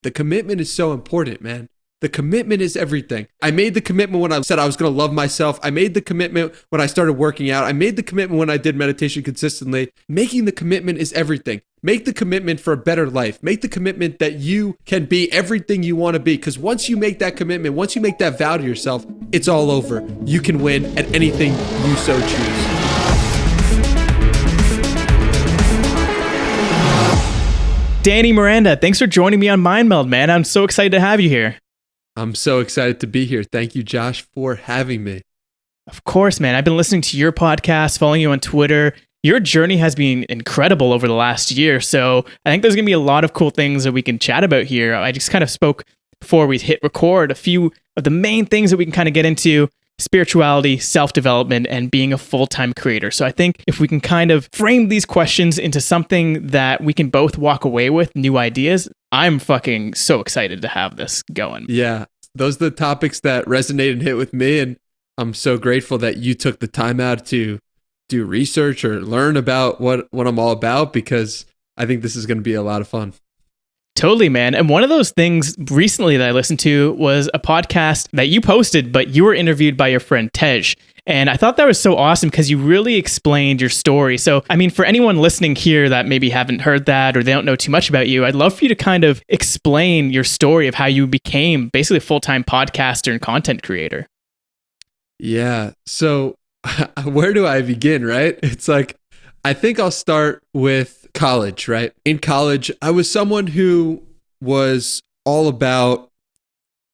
The commitment is so important, man. The commitment is everything. I made the commitment when I said I was going to love myself. I made the commitment when I started working out. I made the commitment when I did meditation consistently. Making the commitment is everything. Make the commitment for a better life. Make the commitment that you can be everything you want to be. Because once you make that commitment, once you make that vow to yourself, it's all over. You can win at anything you so choose. Danny Miranda, thanks for joining me on Meld, man. I'm so excited to have you here. I'm so excited to be here. Thank you, Josh, for having me. Of course, man. I've been listening to your podcast, following you on Twitter. Your journey has been incredible over the last year. So I think there's going to be a lot of cool things that we can chat about here. I just kind of spoke before we hit record a few of the main things that we can kind of get into: spirituality, self-development, and being a full-time creator. So I think if we can kind of frame these questions into something that we can both walk away with, new ideas, I'm fucking so excited to have this going. Yeah, those are the topics that resonate and hit with me. And I'm so grateful that you took the time out to do research or learn about what I'm all about, because I think this is going to be a lot of fun. Totally, man. And one of those things recently that I listened to was a podcast that you posted, but you were interviewed by your friend Tej. And I thought that was so awesome because you really explained your story. So, I mean, for anyone listening here that maybe haven't heard that or they don't know too much about you, I'd love for you to kind of explain your story of how you became basically a full-time podcaster and content creator. Yeah. So where do I begin, right? It's like, I think I'll start with college, right? In college, I was someone who was all about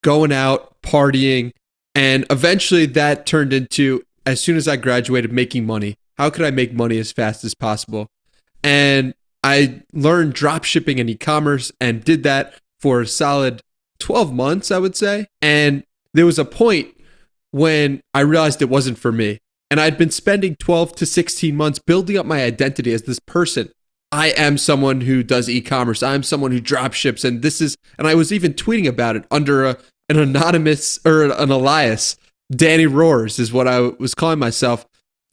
going out, partying, and eventually that turned into, as soon as I graduated, making money. How could I make money as fast as possible? And I learned drop shipping and e-commerce and did that for a solid 12 months, I would say. And there was a point when I realized it wasn't for me. And I'd been spending 12 to 16 months building up my identity as this person. I am someone who does e-commerce. I'm someone who drop ships. And I was even tweeting about it under an anonymous or an alias. Danny Roars is what I was calling myself.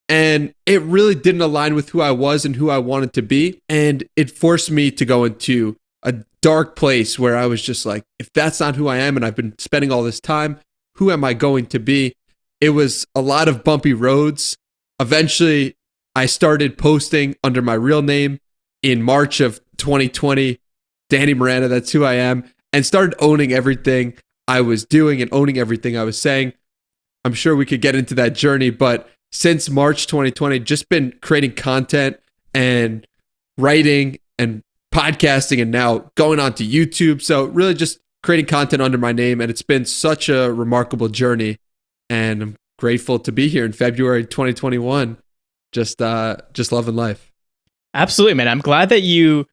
And it really didn't align with who I was and who I wanted to be. And it forced me to go into a dark place where I was just like, if that's not who I am and I've been spending all this time, who am I going to be? It was a lot of bumpy roads. Eventually, I started posting under my real name in March of 2020, Danny Miranda, that's who I am, and started owning everything I was doing and owning everything I was saying. I'm sure we could get into that journey, but since March 2020, just been creating content and writing and podcasting and now going on to YouTube. So really just creating content under my name, and it's been such a remarkable journey. And I'm grateful to be here in February 2021, just loving life. Absolutely, man. I'm glad that you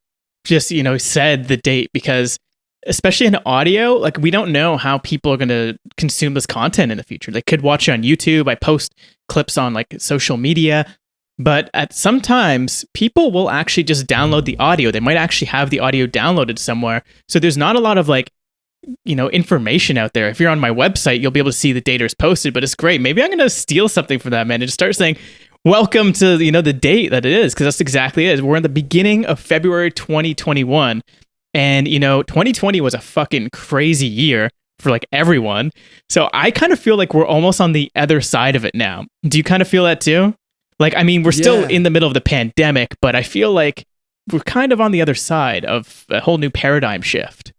just, said the date, because especially in audio, like, we don't know how people are going to consume this content in the future. They could watch it on YouTube. I post clips on like social media, but at sometimes people will actually just download the audio. They might actually have the audio downloaded somewhere. So there's not a lot of information out there. If you're on my website, you'll be able to see the date is posted, but it's great. Maybe I'm going to steal something from that, man, and just start saying, welcome to, the date that it is, because that's exactly it. We're in the beginning of February 2021. And, 2020 was a fucking crazy year for like everyone. So I kind of feel like we're almost on the other side of it now. Do you kind of feel that too? Like, I mean, we're still in the middle of the pandemic, but I feel like we're kind of on the other side of a whole new paradigm shift.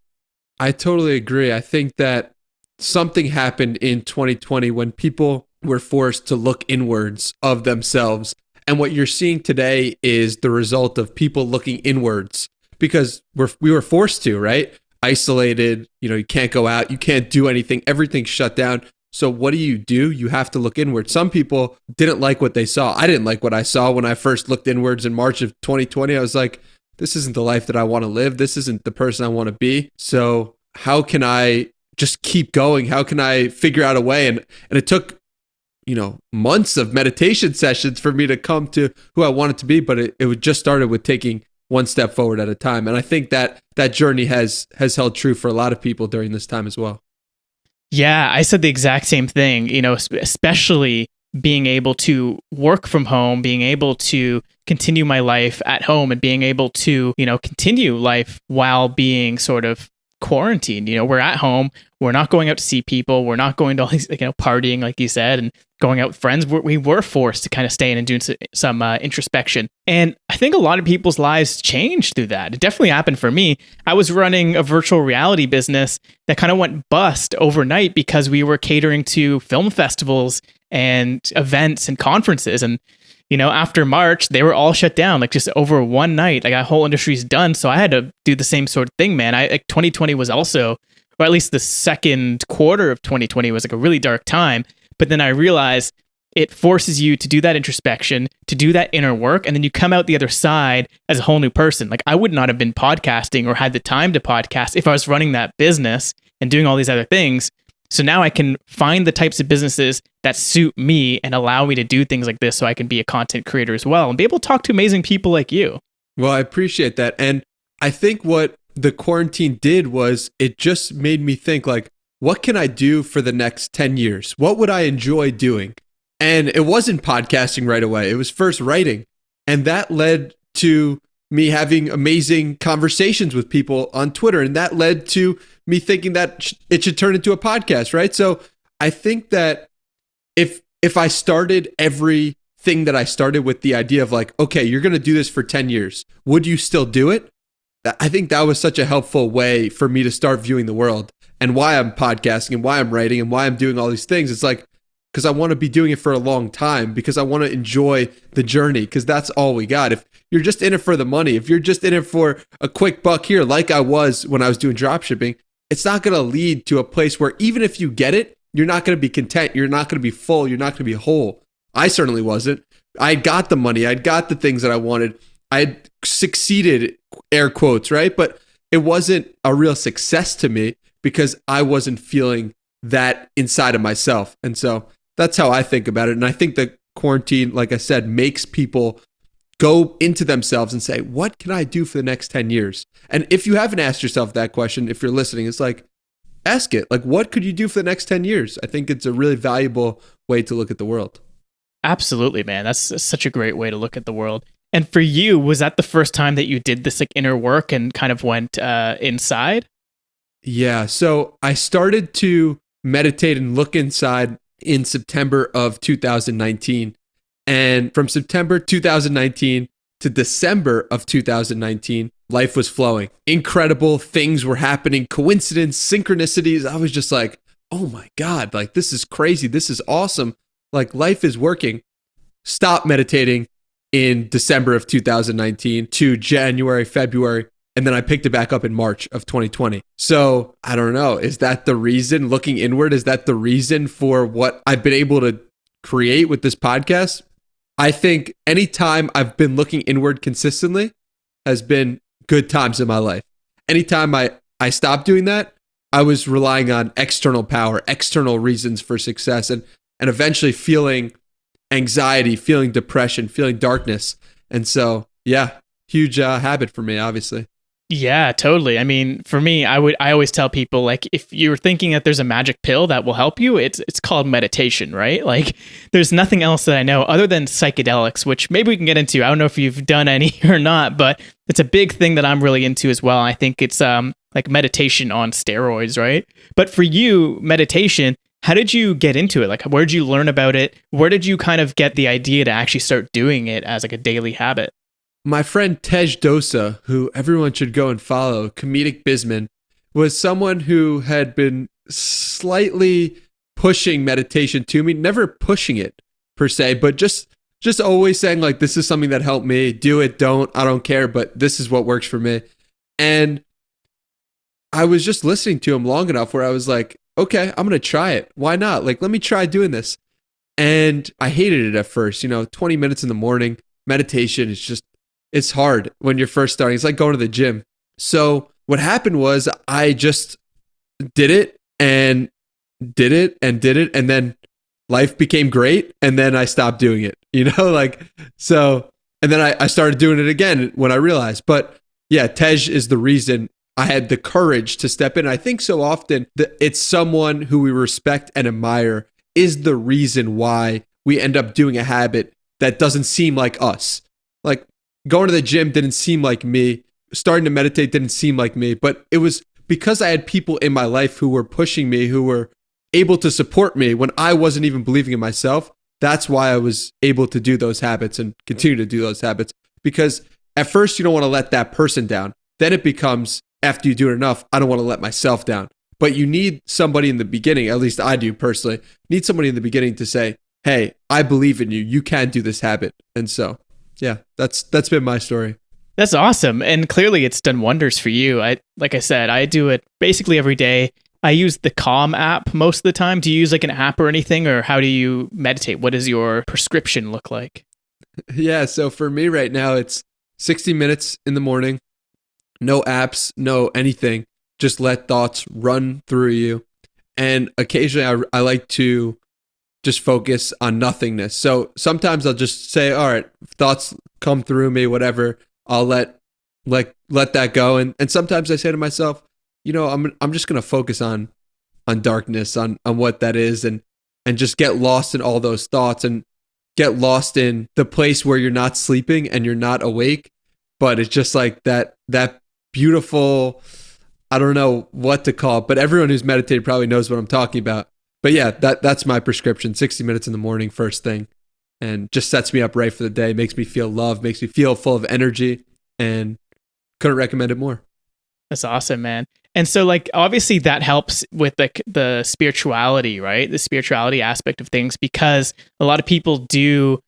I totally agree. I think that something happened in 2020 when people were forced to look inwards of themselves. And what you're seeing today is the result of people looking inwards, because we were forced to, right? Isolated, you can't go out, you can't do anything, everything's shut down. So what do? You have to look inward. Some people didn't like what they saw. I didn't like what I saw when I first looked inwards in March of 2020. I was like, this isn't the life that I want to live. This isn't the person I want to be. So how can I just keep going? How can I figure out a way? And it took, months of meditation sessions for me to come to who I wanted to be. But it just started with taking one step forward at a time. And I think that journey has held true for a lot of people during this time as well. Yeah, I said the exact same thing, especially being able to work from home, being able to continue my life at home, and being able to, continue life while being sort of quarantine. We're at home. We're not going out to see people. We're not going to all these, partying, like you said, and going out with friends. We were forced to kind of stay in and do some introspection. And I think a lot of people's lives changed through that. It definitely happened for me. I was running a virtual reality business that kind of went bust overnight because we were catering to film festivals and events and conferences. And after March, they were all shut down, like just over one night. Like, our whole industry's done. So I had to do the same sort of thing, man. 2020 was also, or at least the second quarter of 2020 was like a really dark time. But then I realized it forces you to do that introspection, to do that inner work. And then you come out the other side as a whole new person. Like, I would not have been podcasting or had the time to podcast if I was running that business and doing all these other things. So now I can find the types of businesses that suit me and allow me to do things like this so I can be a content creator as well and be able to talk to amazing people like you. Well, I appreciate that. And I think what the quarantine did was it just made me think, like, what can I do for the next 10 years? What would I enjoy doing? And it wasn't podcasting right away. It was first writing. And that led to me having amazing conversations with people on Twitter. And that led to me thinking that it should turn into a podcast, right? So I think that if I started everything that I started with the idea of, like, okay, you're going to do this for 10 years, would you still do it? I think that was such a helpful way for me to start viewing the world and why I'm podcasting and why I'm writing and why I'm doing all these things. It's like, because I want to be doing it for a long time, because I want to enjoy the journey, because that's all we got. If you're just in it for the money, if you're just in it for a quick buck here, like I was when I was doing dropshipping, it's not going to lead to a place where even if you get it, you're not going to be content. You're not going to be full. You're not going to be whole. I certainly wasn't. I got the money. I got the things that I wanted. I had succeeded, air quotes, right? But it wasn't a real success to me because I wasn't feeling that inside of myself. And so that's how I think about it. And I think that quarantine, like I said, makes people go into themselves and say, what can I do for the next 10 years? And if you haven't asked yourself that question, if you're listening, it's like, ask it. Like, what could you do for the next 10 years? I think it's a really valuable way to look at the world. Absolutely, man. That's such a great way to look at the world. And for you, was that the first time that you did this like inner work and kind of went inside? Yeah. So I started to meditate and look inside in September of 2019. And from September 2019 to December of 2019, life was flowing. Incredible things were happening, coincidence, synchronicities. I was just like, oh my God, like, this is crazy. This is awesome. Like, life is working. Stop meditating in December of 2019 to January, February. And then I picked it back up in March of 2020. So I don't know. Is that the reason, looking inward, is that the reason for what I've been able to create with this podcast? I think anytime I've been looking inward consistently has been good times in my life. Anytime I stopped doing that, I was relying on external power, external reasons for success, and eventually feeling anxiety, feeling depression, feeling darkness. And so, yeah, huge habit for me, obviously. Yeah, totally. I mean, for me, I always tell people, like, if you're thinking that there's a magic pill that will help you, it's called meditation, right? Like, there's nothing else that I know other than psychedelics, which maybe we can get into. I don't know if you've done any or not, but it's a big thing that I'm really into as well. I think it's like meditation on steroids, right? But for you, meditation, how did you get into it? Like, where did you learn about it? Where did you kind of get the idea to actually start doing it as like a daily habit? My friend Tej Dosa, who everyone should go and follow, comedic bizman, was someone who had been slightly pushing meditation to me, never pushing it per se, but just always saying, like, this is something that helped me. Do it, I don't care, but this is what works for me. And I was just listening to him long enough where I was like, okay, I'm going to try it. Why not? Like, let me try doing this. And I hated it at first. 20 minutes in the morning, meditation is just, it's hard when you're first starting. It's like going to the gym. So what happened was I just did it and did it and did it. And then life became great. And then I stopped doing it, so, and then I started doing it again when I realized, but yeah, Tej is the reason I had the courage to step in. I think so often that it's someone who we respect and admire is the reason why we end up doing a habit that doesn't seem like us. Like, going to the gym didn't seem like me. Starting to meditate didn't seem like me, but it was because I had people in my life who were pushing me, who were able to support me when I wasn't even believing in myself. That's why I was able to do those habits and continue to do those habits. Because at first you don't want to let that person down. Then it becomes, after you do it enough, I don't want to let myself down. But you need somebody in the beginning, at least I do personally, need somebody in the beginning to say, hey, I believe in you. You can do this habit. And so, yeah, that's been my story. That's awesome. And clearly it's done wonders for you. Like I said, I do it basically every day. I use the Calm app most of the time. Do you use like an app or anything, or how do you meditate? What does your prescription look like? Yeah, so for me right now, it's 60 minutes in the morning, no apps, no anything. Just let thoughts run through you. And occasionally I like to just focus on nothingness. So sometimes I'll just say, all right, thoughts come through me, whatever. I'll let that go. And sometimes I say to myself, I'm just gonna focus on darkness, on what that is, and just get lost in all those thoughts and get lost in the place where you're not sleeping and you're not awake, but it's just like that beautiful, I don't know what to call it, but everyone who's meditated probably knows what I'm talking about. But yeah, that's my prescription, 60 minutes in the morning, first thing, and just sets me up right for the day, makes me feel loved, makes me feel full of energy, and couldn't recommend it more. That's awesome, man. And so like, obviously that helps with the spirituality, right? The spirituality aspect of things, because a lot of people do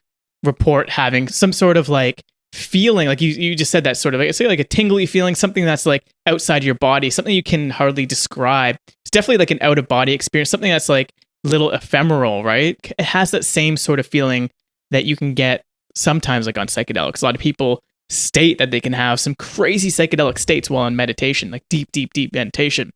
report having some sort of like feeling, like you just said, that sort of like, say like a tingly feeling, something that's like outside your body, something you can hardly describe. It's definitely like an out of body experience, something that's like a little ephemeral, right? It has that same sort of feeling that you can get sometimes like on psychedelics. A lot of people state that they can have some crazy psychedelic states while in meditation, like deep meditation,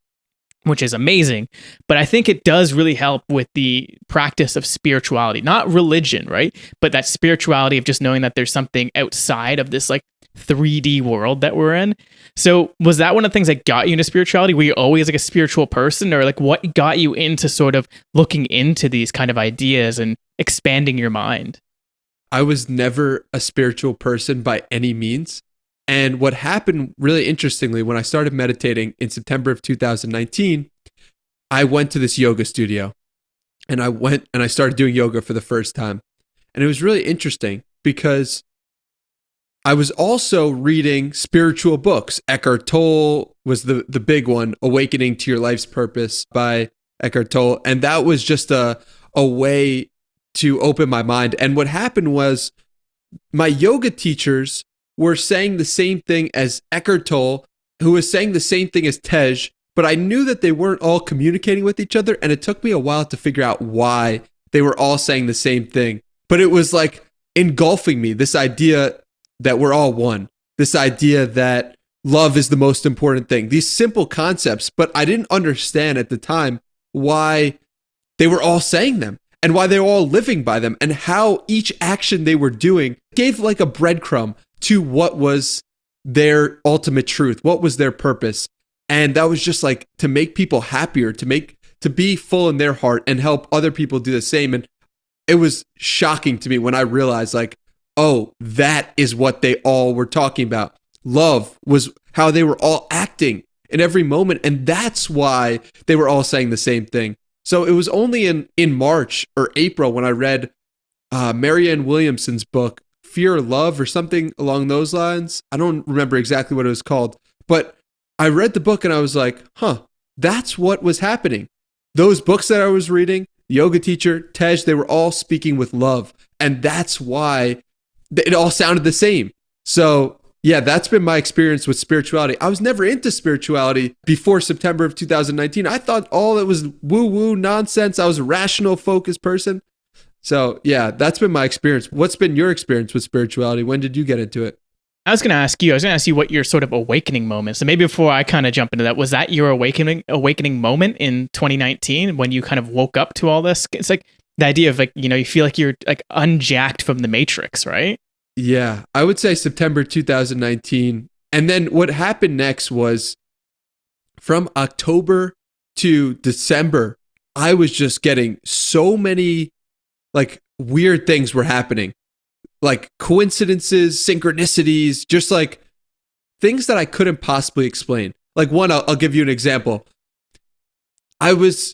which is amazing. But I think it does really help with the practice of spirituality, not religion, right? But that spirituality of just knowing that there's something outside of this like 3D world that we're in. So was that one of the things that got you into spirituality? Were you always like a spiritual person, or like what got you into sort of looking into these kind of ideas and expanding your mind? I was never a spiritual person by any means. And what happened really interestingly, when I started meditating in September of 2019, I went to this yoga studio and I started doing yoga for the first time. And it was really interesting because I was also reading spiritual books. Eckhart Tolle was the big one, Awakening to Your Life's Purpose by Eckhart Tolle. And that was just a way to open my mind. And what happened was my yoga teachers were saying the same thing as Eckhart Tolle, who was saying the same thing as Tej, but I knew that they weren't all communicating with each other, and it took me a while to figure out why they were all saying the same thing. But it was like engulfing me, this idea that we're all one, this idea that love is the most important thing, these simple concepts, but I didn't understand at the time why they were all saying them. And why they were all living by them, and how each action they were doing gave like a breadcrumb to what was their ultimate truth, what was their purpose. And that was just like to make people happier, to be full in their heart and help other people do the same. And it was shocking to me when I realized like, oh, that is what they all were talking about. Love was how they were all acting in every moment. And that's why they were all saying the same thing. So it was only in March or April when I read Marianne Williamson's book, Fear or Love, or something along those lines. I don't remember exactly what it was called, but I read the book and I was like, that's what was happening. Those books that I was reading, the yoga teacher, Tej, they were all speaking with love. And that's why it all sounded the same. So yeah, that's been my experience with spirituality. I was never into spirituality before September of 2019. I thought all it was woo-woo nonsense. I was a rational, focused person. So yeah, that's been my experience. What's been your experience with spirituality? When did you get into it? I was going to ask you what your sort of awakening moment. So maybe before I kind of jump into that, was that your awakening moment in 2019 when you kind of woke up to all this? It's like the idea of like, you feel like you're like unjacked from the Matrix, right? Yeah, I would say September 2019. And then what happened next was from October to December, I was just getting so many like weird things were happening, like coincidences, synchronicities, just like things that I couldn't possibly explain. Like one, I'll give you an example. I was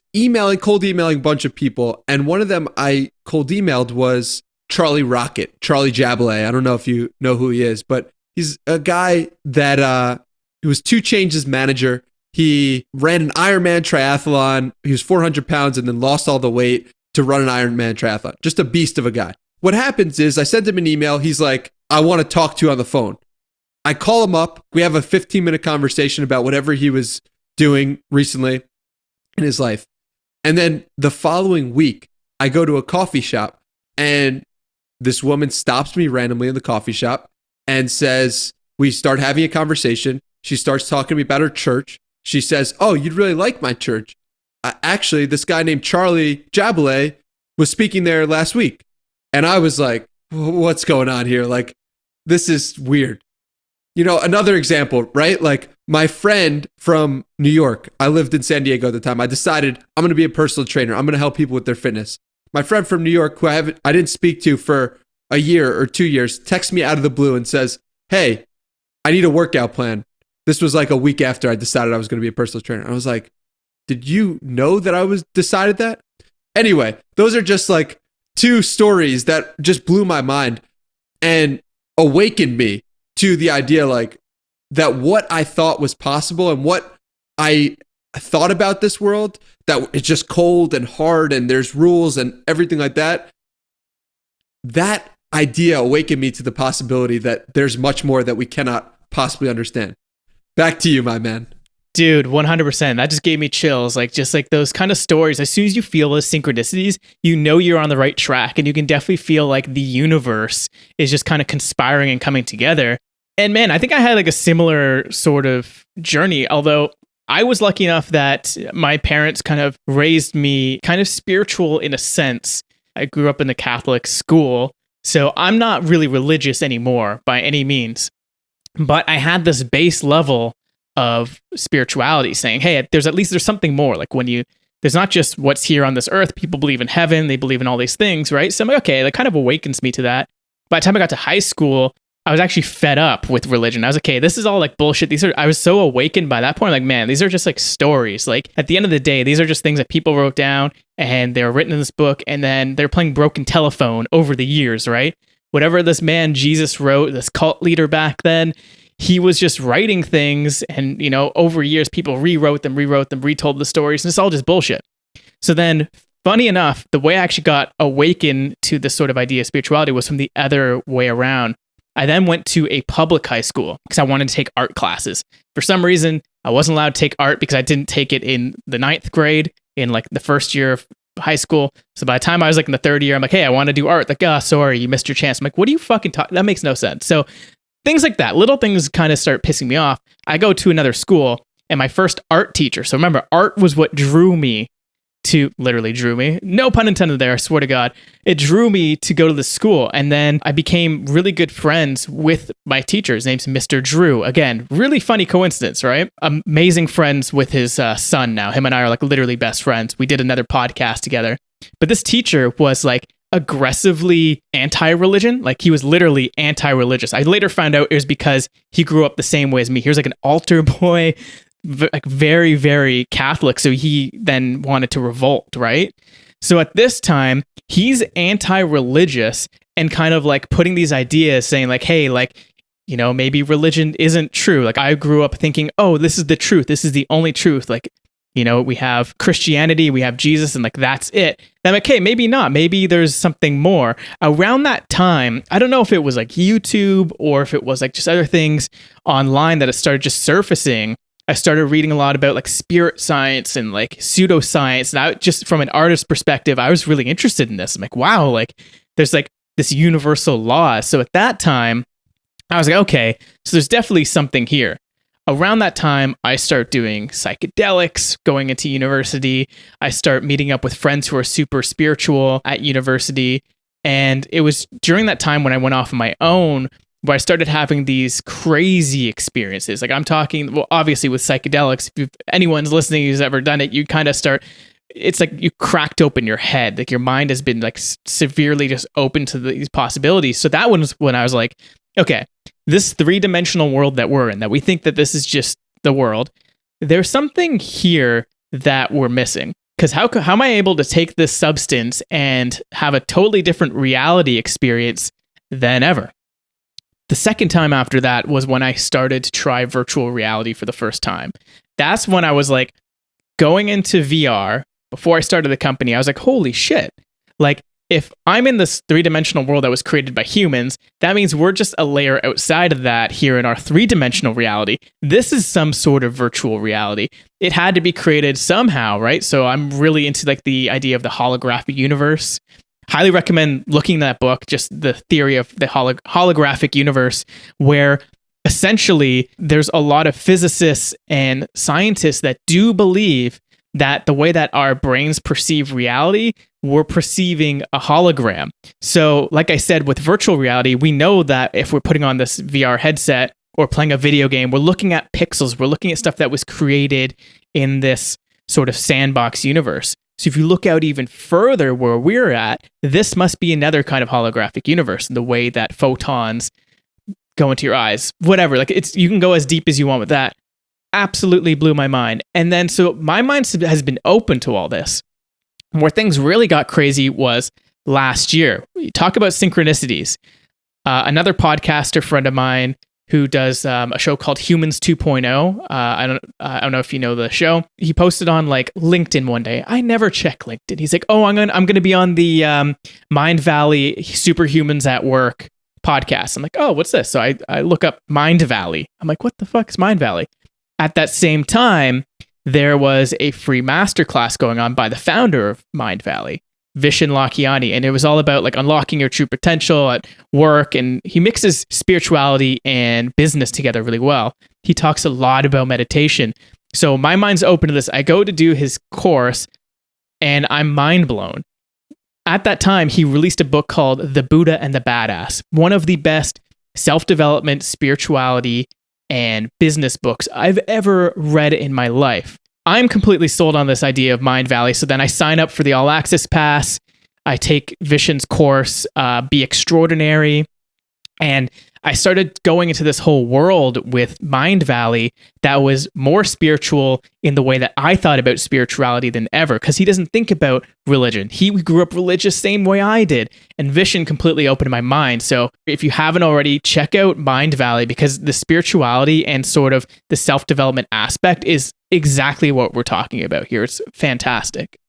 cold emailing a bunch of people, and one of them I cold emailed was Charlie Jabalay. I don't know if you know who he is, but he's a guy that he was 2 Chainz' manager. He ran an Ironman triathlon. He was 400 pounds and then lost all the weight to run an Ironman triathlon. Just a beast of a guy. What happens is I sent him an email. He's like, I want to talk to you on the phone. I call him up. We have a 15-minute conversation about whatever he was doing recently in his life. And then the following week, I go to a coffee shop and this woman stops me randomly in the coffee shop and says, we start having a conversation. She starts talking to me about her church. She says, oh, you'd really like my church. Actually, this guy named Charlie Jabalay was speaking there last week. And I was like, what's going on here? Like, this is weird. You know, another example, right? Like my friend from New York, I lived in San Diego at the time. I decided I'm going to be a personal trainer. I'm going to help people with their fitness. My friend from New York, who I didn't speak to for a year or 2 years, texts me out of the blue and says, hey, I need a workout plan. This was like a week after I decided I was going to be a personal trainer. I was like, did you know that I was decided that? Anyway, those are just like 2 stories that just blew my mind and awakened me to the idea like that what I thought was possible and what I thought about this world, that it's just cold and hard and there's rules and everything like that. That idea awakened me to the possibility that there's much more that we cannot possibly understand. Back to you, my man. Dude, 100%. That just gave me chills. Like, just like those kind of stories, as soon as you feel those synchronicities, you know you're on the right track, and you can definitely feel like the universe is just kind of conspiring and coming together. And man, I think I had like a similar sort of journey, although I was lucky enough that my parents kind of raised me kind of spiritual in a sense. I grew up in the Catholic school, so I'm not really religious anymore by any means. But I had this base level of spirituality saying, hey, there's something more. Like there's not just what's here on this earth. People believe in heaven. They believe in all these things, right? So I'm like, okay, that kind of awakens me to that. By the time I got to high school, I was actually fed up with religion. I was like, okay, this is all like bullshit. I was so awakened by that point. Like, man, these are just like stories. Like at the end of the day, these are just things that people wrote down and they were written in this book. And then they're playing broken telephone over the years, right? Whatever this man, Jesus, wrote, this cult leader back then, he was just writing things, and you know, over years, people rewrote them, retold the stories, and it's all just bullshit. So then, funny enough, the way I actually got awakened to this sort of idea of spirituality was from the other way around. I then went to a public high school because I wanted to take art classes. For some reason, I wasn't allowed to take art because I didn't take it in the 9th grade in like the first year of high school. So by the time I was like in the 3rd year, I'm like, hey, I want to do art. Like, sorry, you missed your chance. I'm like, what are you fucking talking? That makes no sense. So things like that, little things kind of start pissing me off. I go to another school and my first art teacher. So remember, art was what literally drew me. No pun intended there, I swear to God. It drew me to go to the school. And then I became really good friends with my teacher. His name's Mr. Drew. Again, really funny coincidence, right? Amazing friends with his son now. Him and I are like literally best friends. We did another podcast together. But this teacher was like aggressively anti-religion. Like he was literally anti-religious. I later found out it was because he grew up the same way as me. He was like an altar boy, like very, very Catholic. So he then wanted to revolt, right? So at this time, he's anti-religious and kind of like putting these ideas saying like, hey, like, you know, maybe religion isn't true. Like I grew up thinking, oh, this is the truth. This is the only truth. Like, you know, we have Christianity, we have Jesus, and like, that's it. And I'm like, hey, maybe not. Maybe there's something more. Around that time, I don't know if it was like YouTube or if it was like just other things online that it started just surfacing. I started reading a lot about like spirit science and like pseudoscience. And I just, from an artist perspective, I was really interested in this. I'm like, wow, like there's like this universal law. So at that time, I was like, okay, so there's definitely something here. Around that time, I start doing psychedelics, going into university. I start meeting up with friends who are super spiritual at university. And it was during that time when I went off on my own where I started having these crazy experiences. Like I'm talking, well, obviously with psychedelics, if anyone's listening who's ever done it, you kind of start, it's like you cracked open your head. Like your mind has been like severely just open to these possibilities. So that one was when I was like, okay, this 3-dimensional world that we're in, that we think that this is just the world, there's something here that we're missing. Because how am I able to take this substance and have a totally different reality experience than ever? The second time after that was when I started to try virtual reality for the first time. That's when I was like going into VR before I started the company. I was like, holy shit. Like, if I'm in this three-dimensional world that was created by humans, that means we're just a layer outside of that here in our three-dimensional reality. This is some sort of virtual reality. It had to be created somehow, right? So I'm really into like the idea of the holographic universe. Highly recommend looking at that book, just the theory of the holographic universe, where essentially there's a lot of physicists and scientists that do believe that the way that our brains perceive reality, we're perceiving a hologram. So like I said, with virtual reality, we know that if we're putting on this VR headset or playing a video game, we're looking at pixels, we're looking at stuff that was created in this sort of sandbox universe. So if you look out even further where we're at, this must be another kind of holographic universe, the way that photons go into your eyes, whatever. Like you can go as deep as you want with that. Absolutely blew my mind. And then, so my mind has been open to all this. Where things really got crazy was last year. We talk about synchronicities. Another podcaster friend of mine who does a show called Humans 2.0. I don't know if you know the show. He posted on like LinkedIn one day. I never check LinkedIn. He's like, "Oh, I'm gonna be on the Mind Valley Superhumans at Work podcast." I'm like, "Oh, what's this?" So I look up Mind Valley. I'm like, "What the fuck is Mind Valley?" At that same time, there was a free masterclass going on by the founder of Mind Valley, Vishen Lakhiani, and it was all about like unlocking your true potential at work, and he mixes spirituality and business together really well. He talks a lot about meditation. So my mind's open to this. I go to do his course, and I'm mind blown. At that time, he released a book called The Buddha and the Badass, one of the best self-development, spirituality, and business books I've ever read in my life. I'm completely sold on this idea of Mind Valley. So then I sign up for the All Access Pass. I take Vishen's course, Be Extraordinary. And I started going into this whole world with Mind Valley that was more spiritual in the way that I thought about spirituality than ever, because he doesn't think about religion. He grew up religious same way I did. And Vishen completely opened my mind. So if you haven't already, check out Mind Valley, because the spirituality and sort of the self-development aspect is exactly what we're talking about here. It's fantastic.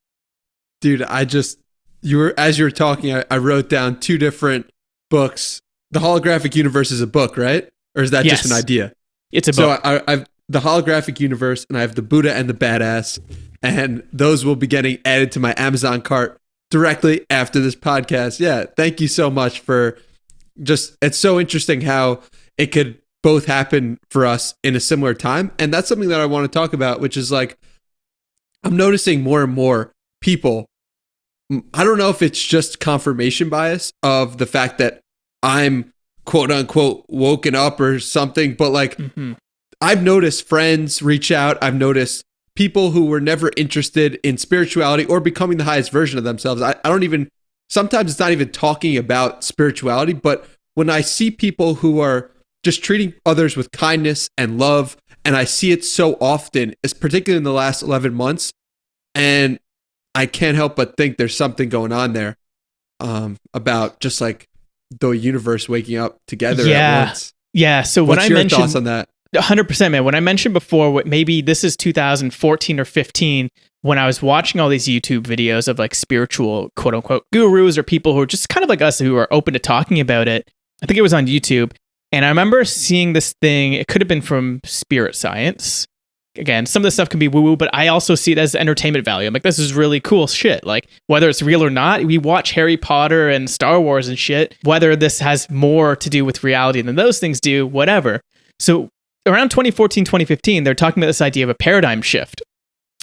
Dude, as you were talking, I wrote down two different books. The Holographic Universe is a book, right? Or is that just an idea? It's a book. So I've the Holographic Universe, and I have the Buddha and the Badass, and those will be getting added to my Amazon cart directly after this podcast. Yeah, thank you so much for it's so interesting how it could both happen for us in a similar time. And that's something that I want to talk about, which is like, I'm noticing more and more people, I don't know if it's just confirmation bias of the fact that I'm quote unquote woken up or something, but like I've noticed friends reach out. I've noticed people who were never interested in spirituality or becoming the highest version of themselves. I don't even, sometimes it's not even talking about spirituality, but when I see people who are just treating others with kindness and love, and I see it so often, it's particularly in the last 11 months, and I can't help but think there's something going on there about just like the universe waking up together at once. Yeah. So what's when I your mentioned thoughts on that? 100%, man. When I mentioned before, maybe this is 2014 or 15, when I was watching all these YouTube videos of like spiritual quote unquote gurus or people who are just kind of like us who are open to talking about it. I think it was on YouTube. And I remember seeing this thing. It could have been from Spirit Science. Again, some of this stuff can be woo-woo, but I also see it as entertainment value. I'm like, this is really cool shit. Like, whether it's real or not, we watch Harry Potter and Star Wars and shit. Whether this has more to do with reality than those things do, whatever. So around 2014, 2015, they're talking about this idea of a paradigm shift.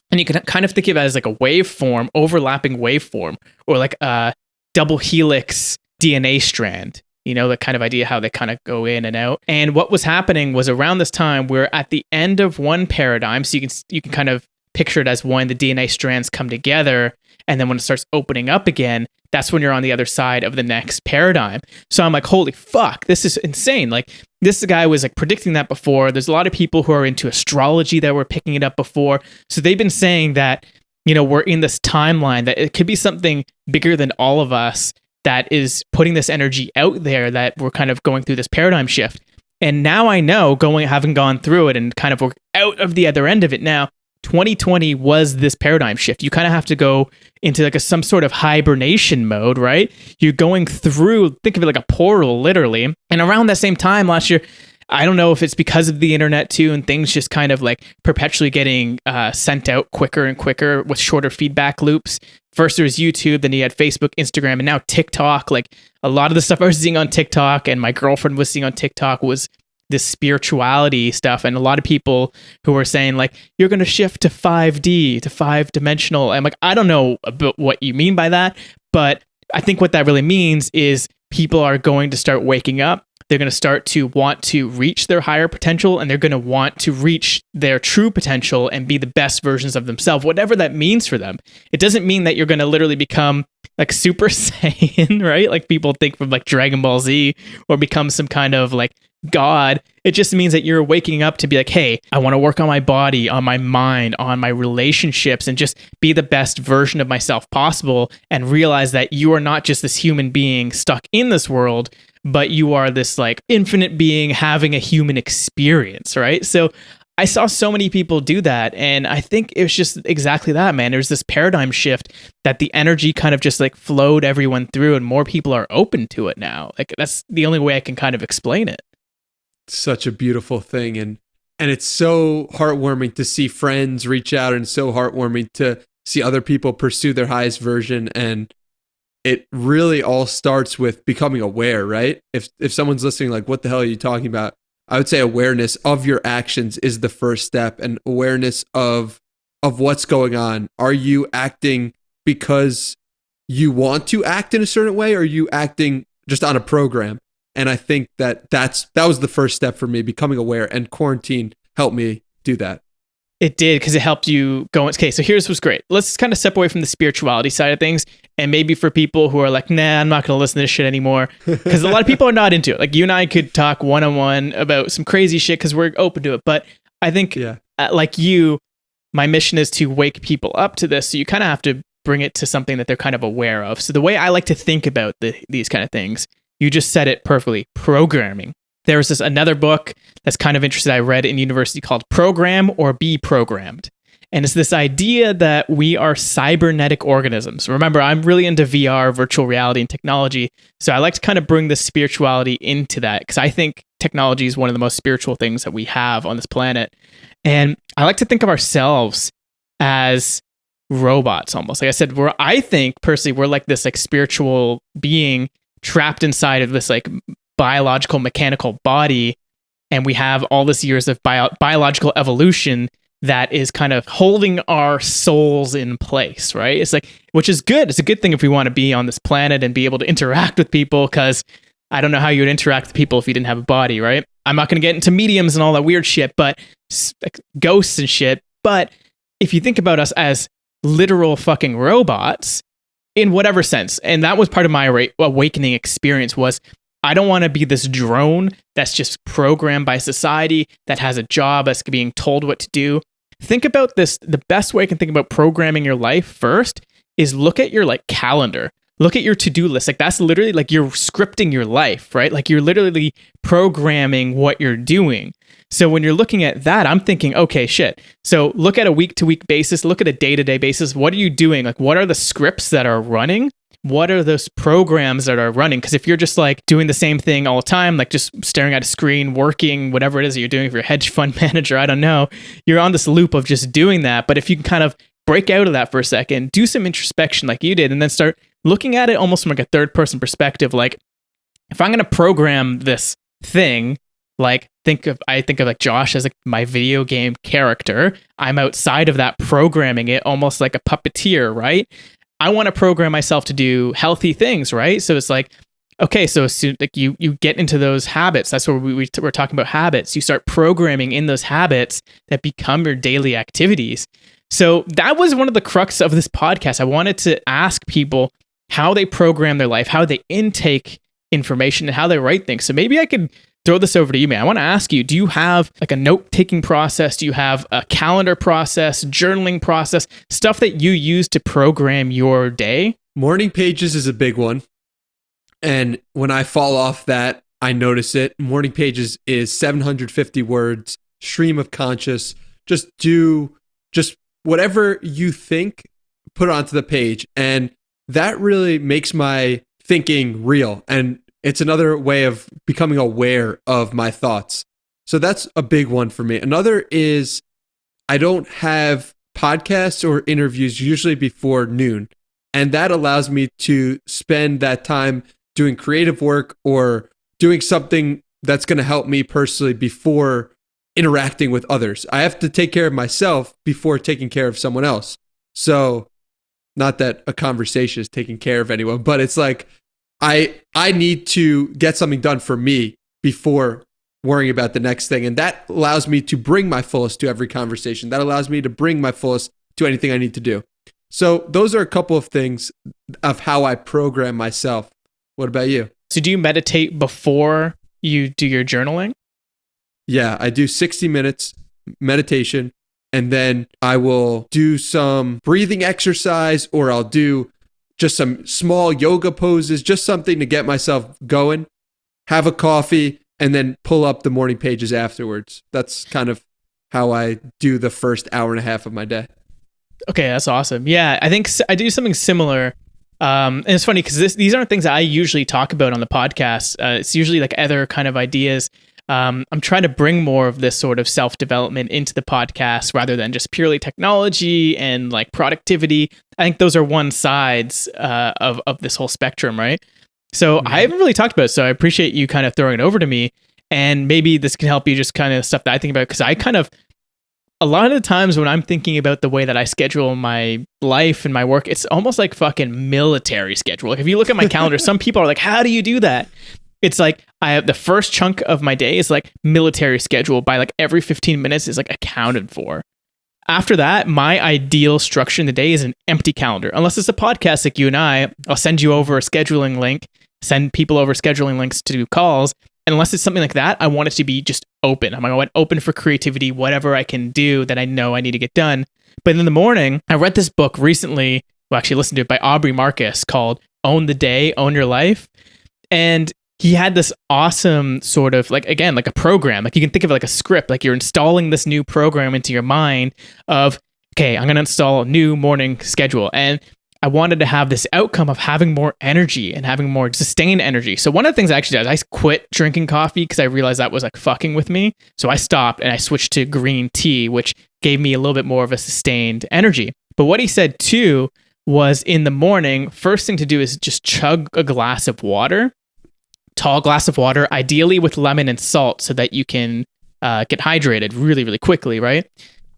And you can kind of think of it as like a waveform, overlapping waveform, or like a double helix DNA strand. You know, the kind of idea how they kind of go in and out. And what was happening was around this time, we're at the end of one paradigm. So you can kind of pictured as one, the DNA strands come together. And then when it starts opening up again, that's when you're on the other side of the next paradigm. So I'm like, holy fuck, this is insane. Like, this guy was like predicting that before. There's a lot of people who are into astrology that were picking it up before. So they've been saying that, you know, we're in this timeline, that it could be something bigger than all of us that is putting this energy out there, that we're kind of going through this paradigm shift. And now I know, having gone through it and kind of worked out of the other end of it now, 2020 was this paradigm shift. You kind of have to go into like some sort of hibernation mode, right? You're going through, think of it like a portal, literally. And around that same time last year, I don't know if it's because of the internet too, and things just kind of like perpetually getting sent out quicker and quicker with shorter feedback loops. First there was YouTube, then you had Facebook, Instagram, and now TikTok. Like, a lot of the stuff I was seeing on TikTok and my girlfriend was seeing on TikTok was this spirituality stuff. And a lot of people who were saying like, you're going to shift to 5D, to 5-dimensional. I'm like, I don't know about what you mean by that, but I think what that really means is people are going to start waking up. They're going to start to want to reach their higher potential, and they're going to want to reach their true potential and be the best versions of themselves, whatever that means for them. It doesn't mean that you're going to literally become like Super Saiyan, right? Like people think from like Dragon Ball Z, or become some kind of like God. It just means that you're waking up to be like, hey, I want to work on my body, on my mind, on my relationships, and just be the best version of myself possible, and realize that you are not just this human being stuck in this world, but you are this like infinite being having a human experience, right? So I saw so many people do that, and I think it was just exactly that, man. There's this paradigm shift that the energy kind of just like flowed everyone through, and more people are open to it now. Like, that's the only way I can kind of explain it. Such a beautiful thing, and it's so heartwarming to see friends reach out, and so heartwarming to see other people pursue their highest version. And it really all starts with becoming aware, right? If someone's listening like, what the hell are you talking about? I would say awareness of your actions is the first step, and awareness of what's going on. Are you acting because you want to act in a certain way, or are you acting just on a program? And I think that was the first step for me, becoming aware, and quarantine helped me do that. It did, because it helped you go, okay, so here's what's great. Let's kind of step away from the spirituality side of things. And maybe for people who are like, nah, I'm not going to listen to this shit anymore, because a lot of people are not into it. Like, you and I could talk one-on-one about some crazy shit because we're open to it. But I think, like you, my mission is to wake people up to this. So you kind of have to bring it to something that they're kind of aware of. So the way I like to think about these kind of things, you just said it perfectly, programming. There's this another book that's kind of interesting I read in university called Program or Be Programmed. And it's this idea that we are cybernetic organisms. Remember, I'm really into VR, virtual reality, and technology. So I like to kind of bring the spirituality into that, because I think technology is one of the most spiritual things that we have on this planet. And I like to think of ourselves as robots almost. Like I said, I think personally, we're like this like spiritual being trapped inside of this like biological mechanical body, and we have all this years of biological evolution that is kind of holding our souls in place, right? It's like, which is good. It's a good thing if we want to be on this planet and be able to interact with people, because I don't know how you would interact with people if you didn't have a body, right? I'm not going to get into mediums and all that weird shit, but like ghosts and shit. But if you think about us as literal fucking robots, in whatever sense, and that was part of my awakening experience, was I don't want to be this drone that's just programmed by society, that has a job, that's being told what to do. Think about this. The best way I can think about programming your life first is look at your like calendar. Look at your to-do list. Like, that's literally like you're scripting your life, right? Like, you're literally programming what you're doing. So when you're looking at that, I'm thinking, okay, shit. So look at a week-to-week basis, look at a day-to-day basis. What are you doing? Like, what are the scripts that are running? What are those programs that are running? Because if you're just like doing the same thing all the time, like just staring at a screen, working, whatever it is that you're doing, if you're a hedge fund manager, I don't know, you're on this loop of just doing that. But if you can kind of break out of that for a second, do some introspection like you did, and then start looking at it almost from like a third person perspective. Like, if I'm going to program this thing, like I think of like Josh as like my video game character. I'm outside of that, programming it almost like a puppeteer, right? I want to program myself to do healthy things, right? So it's like, okay, so as soon like you get into those habits. That's where we're talking about habits. You start programming in those habits that become your daily activities. So that was one of the crux of this podcast. I wanted to ask people how they program their life, how they intake information, and how they write things. So maybe I could throw this over to you, man. I want to ask you, do you have like a note-taking process? Do you have a calendar process, journaling process, stuff that you use to program your day? Morning pages is a big one. And when I fall off that, I notice it. Morning pages is 750 words, stream of conscious. Just whatever you think, put it onto the page. And that really makes my thinking real. And it's another way of becoming aware of my thoughts. So that's a big one for me. Another is I don't have podcasts or interviews usually before noon. And that allows me to spend that time doing creative work or doing something that's going to help me personally before interacting with others. I have to take care of myself before taking care of someone else. So not that a conversation is taking care of anyone, but it's like I need to get something done for me before worrying about the next thing. And that allows me to bring my fullest to every conversation. That allows me to bring my fullest to anything I need to do. So those are a couple of things of how I program myself. What about you? So do you meditate before you do your journaling? Yeah, I do 60 minutes meditation, and then I will do some breathing exercise, or I'll do just some small yoga poses, just something to get myself going, have a coffee, and then pull up the morning pages afterwards. That's kind of how I do the first hour and a half of my day. Okay, that's awesome. Yeah, I think I do something similar. And it's funny because these aren't things I usually talk about on the podcast. It's usually like other kind of ideas. I'm trying to bring more of this sort of self-development into the podcast rather than just purely technology and like productivity. I think those are one sides of this whole spectrum, right? So I haven't really talked about it, so I appreciate you kind of throwing it over to me. And maybe this can help you just kind of stuff that I think about, because I kind of, a lot of the times when I'm thinking about the way that I schedule my life and my work, it's almost like fucking military schedule. Like if you look at my calendar, some people are like, how do you do that? It's like I have the first chunk of my day is like military schedule, by like every 15 minutes is like accounted for. After that, my ideal structure in the day is an empty calendar. Unless it's a podcast like you and I'll send you over a scheduling link, send people over scheduling links to do calls. And unless it's something like that, I want it to be just open. I'm going to open for creativity, whatever I can do that I know I need to get done. But in the morning, I read this book recently, well, actually listened to it by Aubrey Marcus, called Own the Day, Own Your Life. And he had this awesome sort of like, again, like a program. Like you can think of it like a script, like you're installing this new program into your mind of, okay, I'm going to install a new morning schedule. And I wanted to have this outcome of having more energy and having more sustained energy. So one of the things I actually did, I quit drinking coffee because I realized that was like fucking with me. So I stopped and I switched to green tea, which gave me a little bit more of a sustained energy. But what he said too was in the morning, first thing to do is just chug a glass of water, tall glass of water, ideally with lemon and salt so that you can get hydrated really, really quickly, right?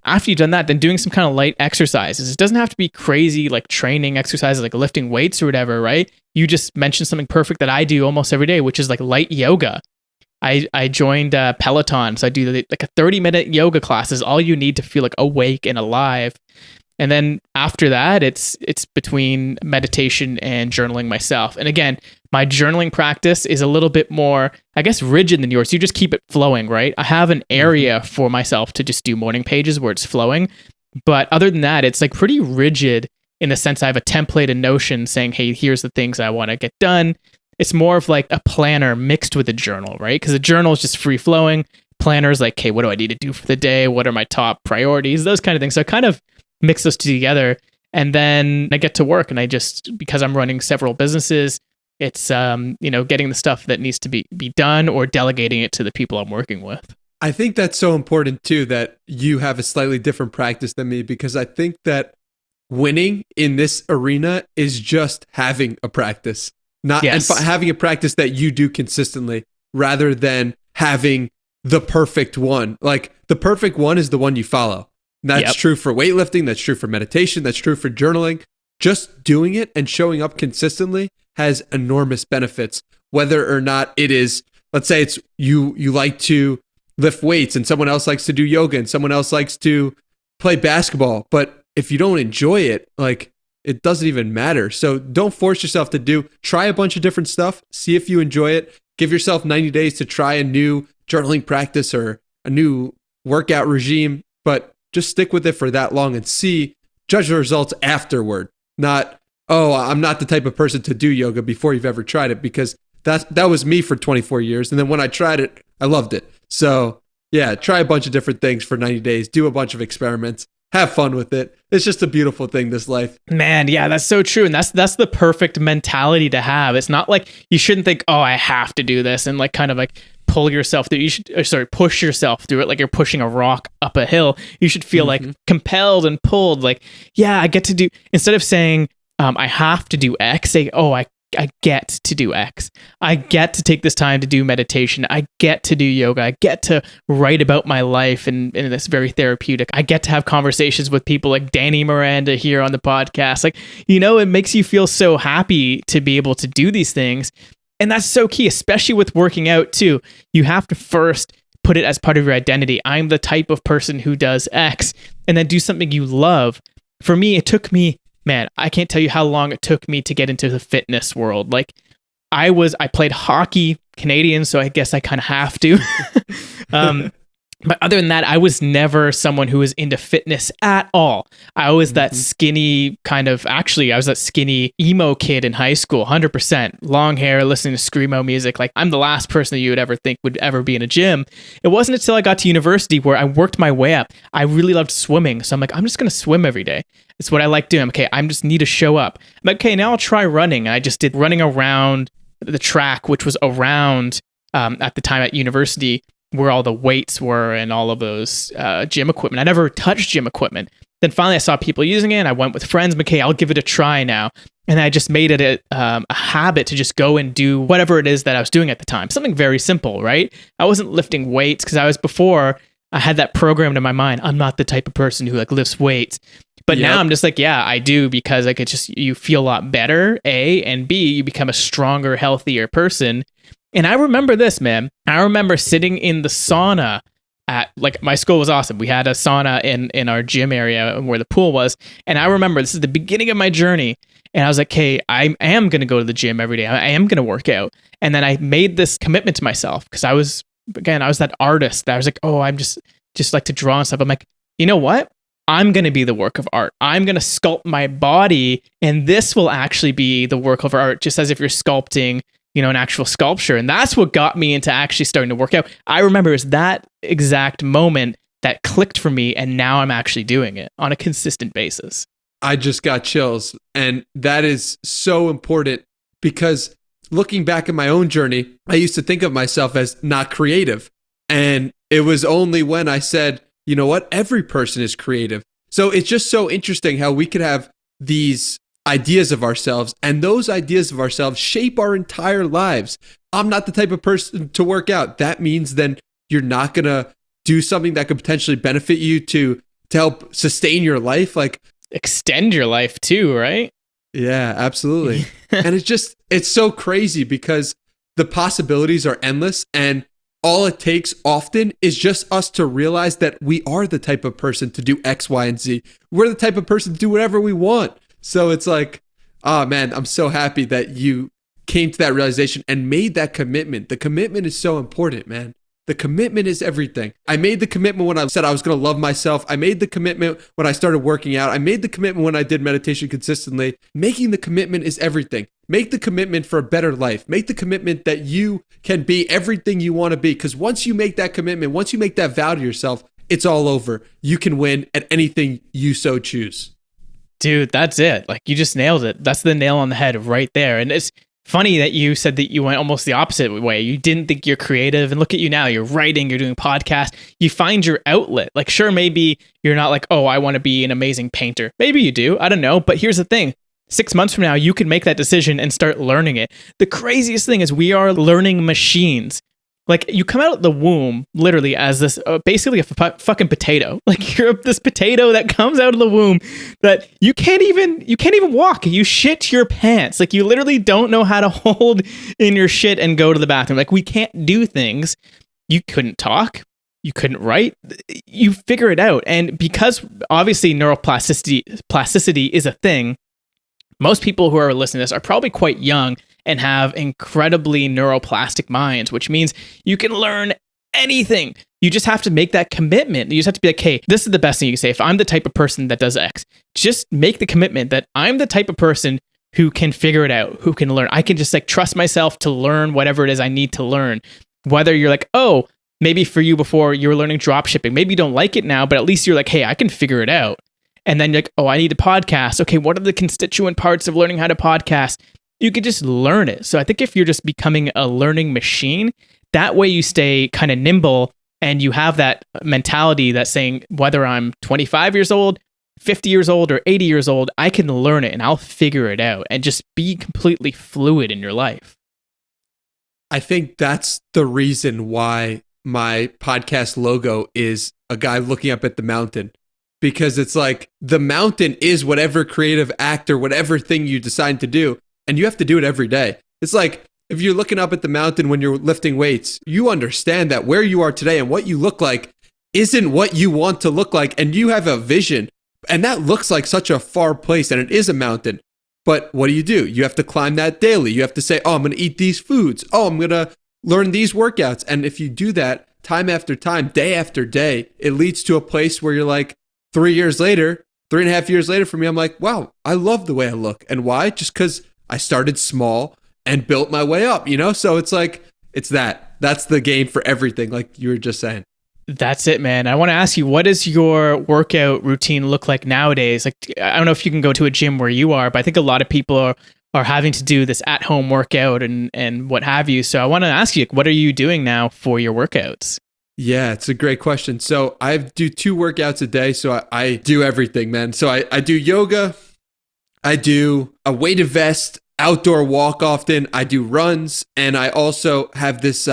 After you've done that, then doing some kind of light exercises. It doesn't have to be crazy like training exercises like lifting weights or whatever, right? You just mentioned something perfect that I do almost every day, which is like light yoga. I joined Peloton, so I do like a 30-minute yoga class is all you need to feel like awake and alive. And then after that, it's between meditation and journaling myself. And again, my journaling practice is a little bit more, I guess, rigid than yours. You just keep it flowing, right? I have an area for myself to just do morning pages where it's flowing. But other than that, it's like pretty rigid in the sense I have a template in Notion saying, hey, here's the things I want to get done. It's more of like a planner mixed with a journal, right? Because a journal is just free flowing. Planner is like, hey, what do I need to do for the day? What are my top priorities? Those kind of things. So I kind of mix those two together. And then I get to work, and I just, because I'm running several businesses, it's getting the stuff that needs to be done or delegating it to the people I'm working with. I think that's so important too, that you have a slightly different practice than me, because I think that winning in this arena is just having a practice, not and having a practice that you do consistently, rather than having the perfect one. Like the perfect one is the one you follow. That's true for weightlifting. That's true for meditation. That's true for journaling. Just doing it and showing up consistently has enormous benefits. Whether or not it is, let's say it's you like to lift weights and someone else likes to do yoga and someone else likes to play basketball, but if you don't enjoy it, like it doesn't even matter. So don't force yourself to try a bunch of different stuff, see if you enjoy it. Give yourself 90 days to try a new journaling practice or a new workout regime, but just stick with it for that long and judge the results afterward. Not, oh, I'm not the type of person to do yoga before you've ever tried it, because that was me for 24 years. And then when I tried it, I loved it. So yeah, try a bunch of different things for 90 days, do a bunch of experiments, have fun with it. It's just a beautiful thing, this life. Man, yeah, that's so true. And that's the perfect mentality to have. It's not like you shouldn't think, oh, I have to do this and like kind of like pull yourself through. You should, push yourself through it like you're pushing a rock up a hill. You should feel like compelled and pulled. Like, yeah, I get to do, instead of saying, I have to do X, say, oh, I get to do X. I get to take this time to do meditation. I get to do yoga. I get to write about my life and this very therapeutic. I get to have conversations with people like Danny Miranda here on the podcast. Like, it makes you feel so happy to be able to do these things. And that's so key, especially with working out too. You have to first put it as part of your identity. I'm the type of person who does X, and then do something you love. For me, it took me, man, I can't tell you how long it took me to get into the fitness world. Like I played hockey, Canadian, so I guess I kind of have to. But other than that, I was never someone who was into fitness at all. I was that skinny I was that skinny emo kid in high school, 100%. Long hair, listening to screamo music. Like I'm the last person that you would ever think would ever be in a gym. It wasn't until I got to university where I worked my way up. I really loved swimming. So I'm like, I'm just going to swim every day. It's what I like doing. Okay, I just need to show up. I'm like, okay, now I'll try running. And I just did running around the track, which was around at the time at university, where all the weights were and all of those gym equipment. I never touched gym equipment. Then finally I saw people using it and I went with friends. Okay, I'll give it a try now. And I just made it a habit to just go and do whatever it is that I was doing at the time. Something very simple, right? I wasn't lifting weights because I had that programmed in my mind. I'm not the type of person who like lifts weights. But now I'm just like, yeah, I do, because like you feel a lot better, A, and B, you become a stronger, healthier person. And I remember this, man. I remember sitting in the sauna at, like, my school was awesome. We had a sauna in our gym area where the pool was. And I remember this is the beginning of my journey. And I was like, hey, I am going to go to the gym every day. I am going to work out. And then I made this commitment to myself because I was that artist that I was like, oh, I'm just like to draw and stuff. I'm like, you know what? I'm going to be the work of art. I'm going to sculpt my body. And this will actually be the work of art, just as if you're sculpting an actual sculpture. And that's what got me into actually starting to work out. I remember it was that exact moment that clicked for me. And now I'm actually doing it on a consistent basis. I just got chills. And that is so important, because looking back at my own journey, I used to think of myself as not creative. And it was only when I said, you know what? Every person is creative. So it's just so interesting how we could have these ideas of ourselves, and those ideas of ourselves shape our entire lives. I'm not the type of person to work out. That means then you're not going to do something that could potentially benefit you to help sustain your life, like extend your life too, right? Yeah, absolutely. And it's so crazy because the possibilities are endless, and all it takes often is just us to realize that we are the type of person to do X, Y, and Z. We're the type of person to do whatever we want. So it's like, oh man, I'm so happy that you came to that realization and made that commitment. The commitment is so important, man. The commitment is everything. I made the commitment when I said I was going to love myself. I made the commitment when I started working out. I made the commitment when I did meditation consistently. Making the commitment is everything. Make the commitment for a better life. Make the commitment that you can be everything you want to be. Because once you make that commitment, once you make that vow to yourself, it's all over. You can win at anything you so choose. Dude, that's it. Like, you just nailed it. That's the nail on the head right there. And it's funny that you said that you went almost the opposite way. You didn't think you're creative, and look at you now. You're writing, you're doing podcasts. You find your outlet. Like, sure, maybe you're not like, oh, I want to be an amazing painter. Maybe you do. I don't know. But here's the thing. 6 months from now, you can make that decision and start learning it. The craziest thing is we are learning machines. Like, you come out of the womb literally as this basically a fucking potato. Like, you're this potato that comes out of the womb that you can't even walk. You shit your pants. Like, you literally don't know how to hold in your shit and go to the bathroom. Like, we can't do things. You couldn't talk. you couldn't write, you figure it out. And because obviously neuroplasticity is a thing, most people who are listening to this are probably quite young and have incredibly neuroplastic minds, which means you can learn anything. You just have to make that commitment. You just have to be like, hey, this is the best thing you can say. If I'm the type of person that does X, just make the commitment that I'm the type of person who can figure it out, who can learn. I can just like trust myself to learn whatever it is I need to learn. Whether you're like, oh, maybe for you before you were learning drop shipping, maybe you don't like it now, but at least you're like, hey, I can figure it out. And then you're like, oh, I need a podcast. Okay, what are the constituent parts of learning how to podcast? You could just learn it. So I think if you're just becoming a learning machine, that way you stay kind of nimble and you have that mentality that's saying, whether I'm 25 years old, 50 years old, or 80 years old, I can learn it and I'll figure it out, and just be completely fluid in your life. I think that's the reason why my podcast logo is a guy looking up at the mountain, because it's like the mountain is whatever creative act or whatever thing you decide to do, and you have to do it every day. It's like if you're looking up at the mountain when you're lifting weights, you understand that where you are today and what you look like isn't what you want to look like, and you have a vision, and that looks like such a far place, and it is a mountain. But what do? You have to climb that daily. You have to say, oh, I'm going to eat these foods. Oh, I'm going to learn these workouts. And if you do that time after time, day after day, it leads to a place where you're like 3 years later, 3.5 years later for me, I'm like, wow, I love the way I look. And why? Just because I started small and built my way up, you know? So it's like, that's the game for everything, like you were just saying. That's it, man. I want to ask you, what does your workout routine look like nowadays? Like, I don't know if you can go to a gym where you are, but I think a lot of people are having to do this at-home workout and what have you. So I want to ask you, what are you doing now for your workouts? Yeah, it's a great question. So I do 2 workouts a day. So I do everything, man. So I do yoga. I do a weighted vest, outdoor walk often. I do runs. And I also have this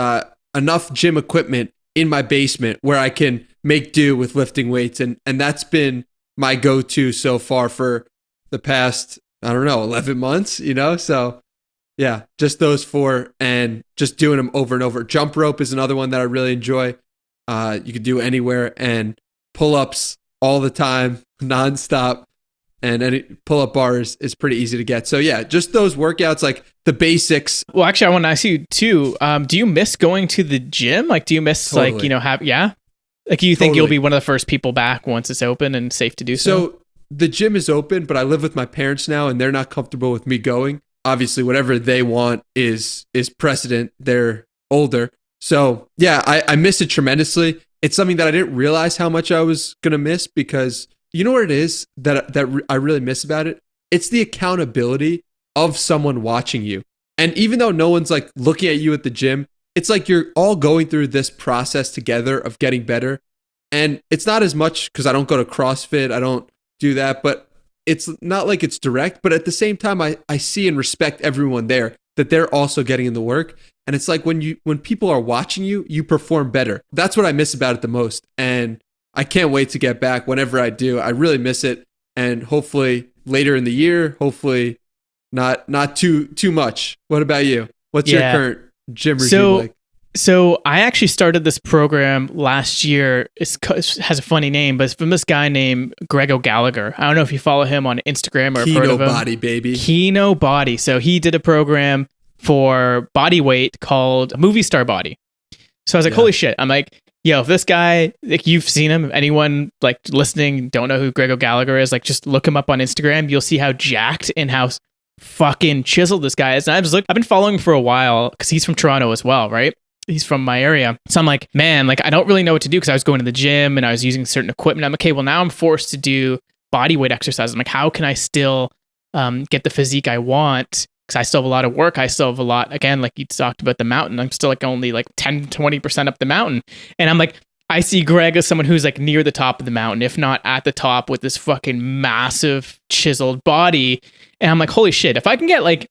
enough gym equipment in my basement where I can make do with lifting weights. And that's been my go-to so far for the past, 11 months, you know? So yeah, just those 4 and just doing them over and over. Jump rope is another one that I really enjoy. You could do anywhere, and pull-ups all the time, nonstop. And any pull-up bars is pretty easy to get. So yeah, just those workouts, like the basics. Well, actually, I want to ask you too. Do you miss going to the gym? Like, do you miss Totally. Like, you think Totally. you'll be one of the first people back once it's open and safe to do so? So the gym is open, but I live with my parents now, and they're not comfortable with me going. Obviously, whatever they want is precedent. They're older. So yeah, I miss it tremendously. It's something that I didn't realize how much I was going to miss, because you know what it is that I really miss about it? It's the accountability of someone watching you. And even though no one's like looking at you at the gym, it's like you're all going through this process together of getting better. And it's not as much because I don't go to CrossFit, I don't do that, but it's not like it's direct. But at the same time, I see and respect everyone there, that they're also getting in the work. And it's like when people are watching you, you perform better. That's what I miss about it the most. And I can't wait to get back whenever I do. I really miss it. And hopefully later in the year, hopefully not too much. What about you? What's your current gym regime like? So I actually started this program last year. It has a funny name, but it's from this guy named Greg O'Gallagher. I don't know if you follow him on Instagram or heard of him. Kino Body, baby. Kino Body. So he did a program for body weight called Movie Star Body. So I was like, holy shit. I'm like, yo, if this guy, like, you've seen him, if anyone like listening don't know who Greg O'Gallagher is, like, just look him up on Instagram. You'll see how jacked and how fucking chiseled this guy is. And I've been following him for a while because he's from Toronto as well, right? He's from my area. So I'm like, man, like, I don't really know what to do, because I was going to the gym and I was using certain equipment. I'm like, okay, well, now I'm forced to do body weight exercises. I'm like, how can I still get the physique I want? Because I still have a lot of work. I still have a lot, again, like you talked about the mountain. I'm still like only like 10, 20% up the mountain. And I'm like, I see Greg as someone who's like near the top of the mountain, if not at the top, with this fucking massive chiseled body. And I'm like, holy shit, if I can get like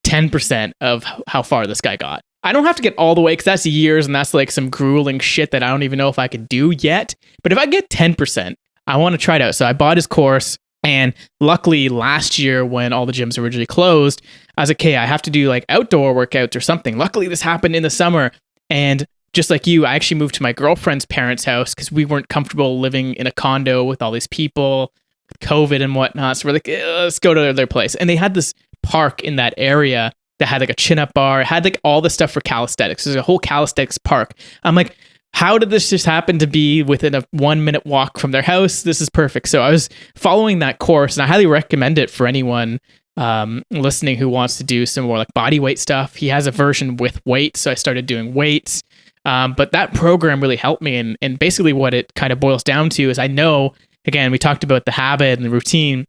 10% of how far this guy got, I don't have to get all the way, because that's years and that's like some grueling shit that I don't even know if I could do yet. But if I get 10%, I want to try it out. So I bought his course. And luckily last year, when all the gyms originally closed, I was like, okay, I have to do like outdoor workouts or something. Luckily this happened in the summer, and just like you, I actually moved to my girlfriend's parents' house because we weren't comfortable living in a condo with all these people, with COVID and whatnot. So we're like, let's go to their place. And they had this park in that area that had like a chin-up bar. It had like all the stuff for calisthenics. There's a whole calisthenics park. I'm like, how did this just happen to be within a 1-minute walk from their house? This is perfect. So I was following that course, and I highly recommend it for anyone listening who wants to do some more like body weight stuff. He has a version with weights, so I started doing weights. But that program really helped me. And basically what it kind of boils down to is I know, again, we talked about the habit and the routine.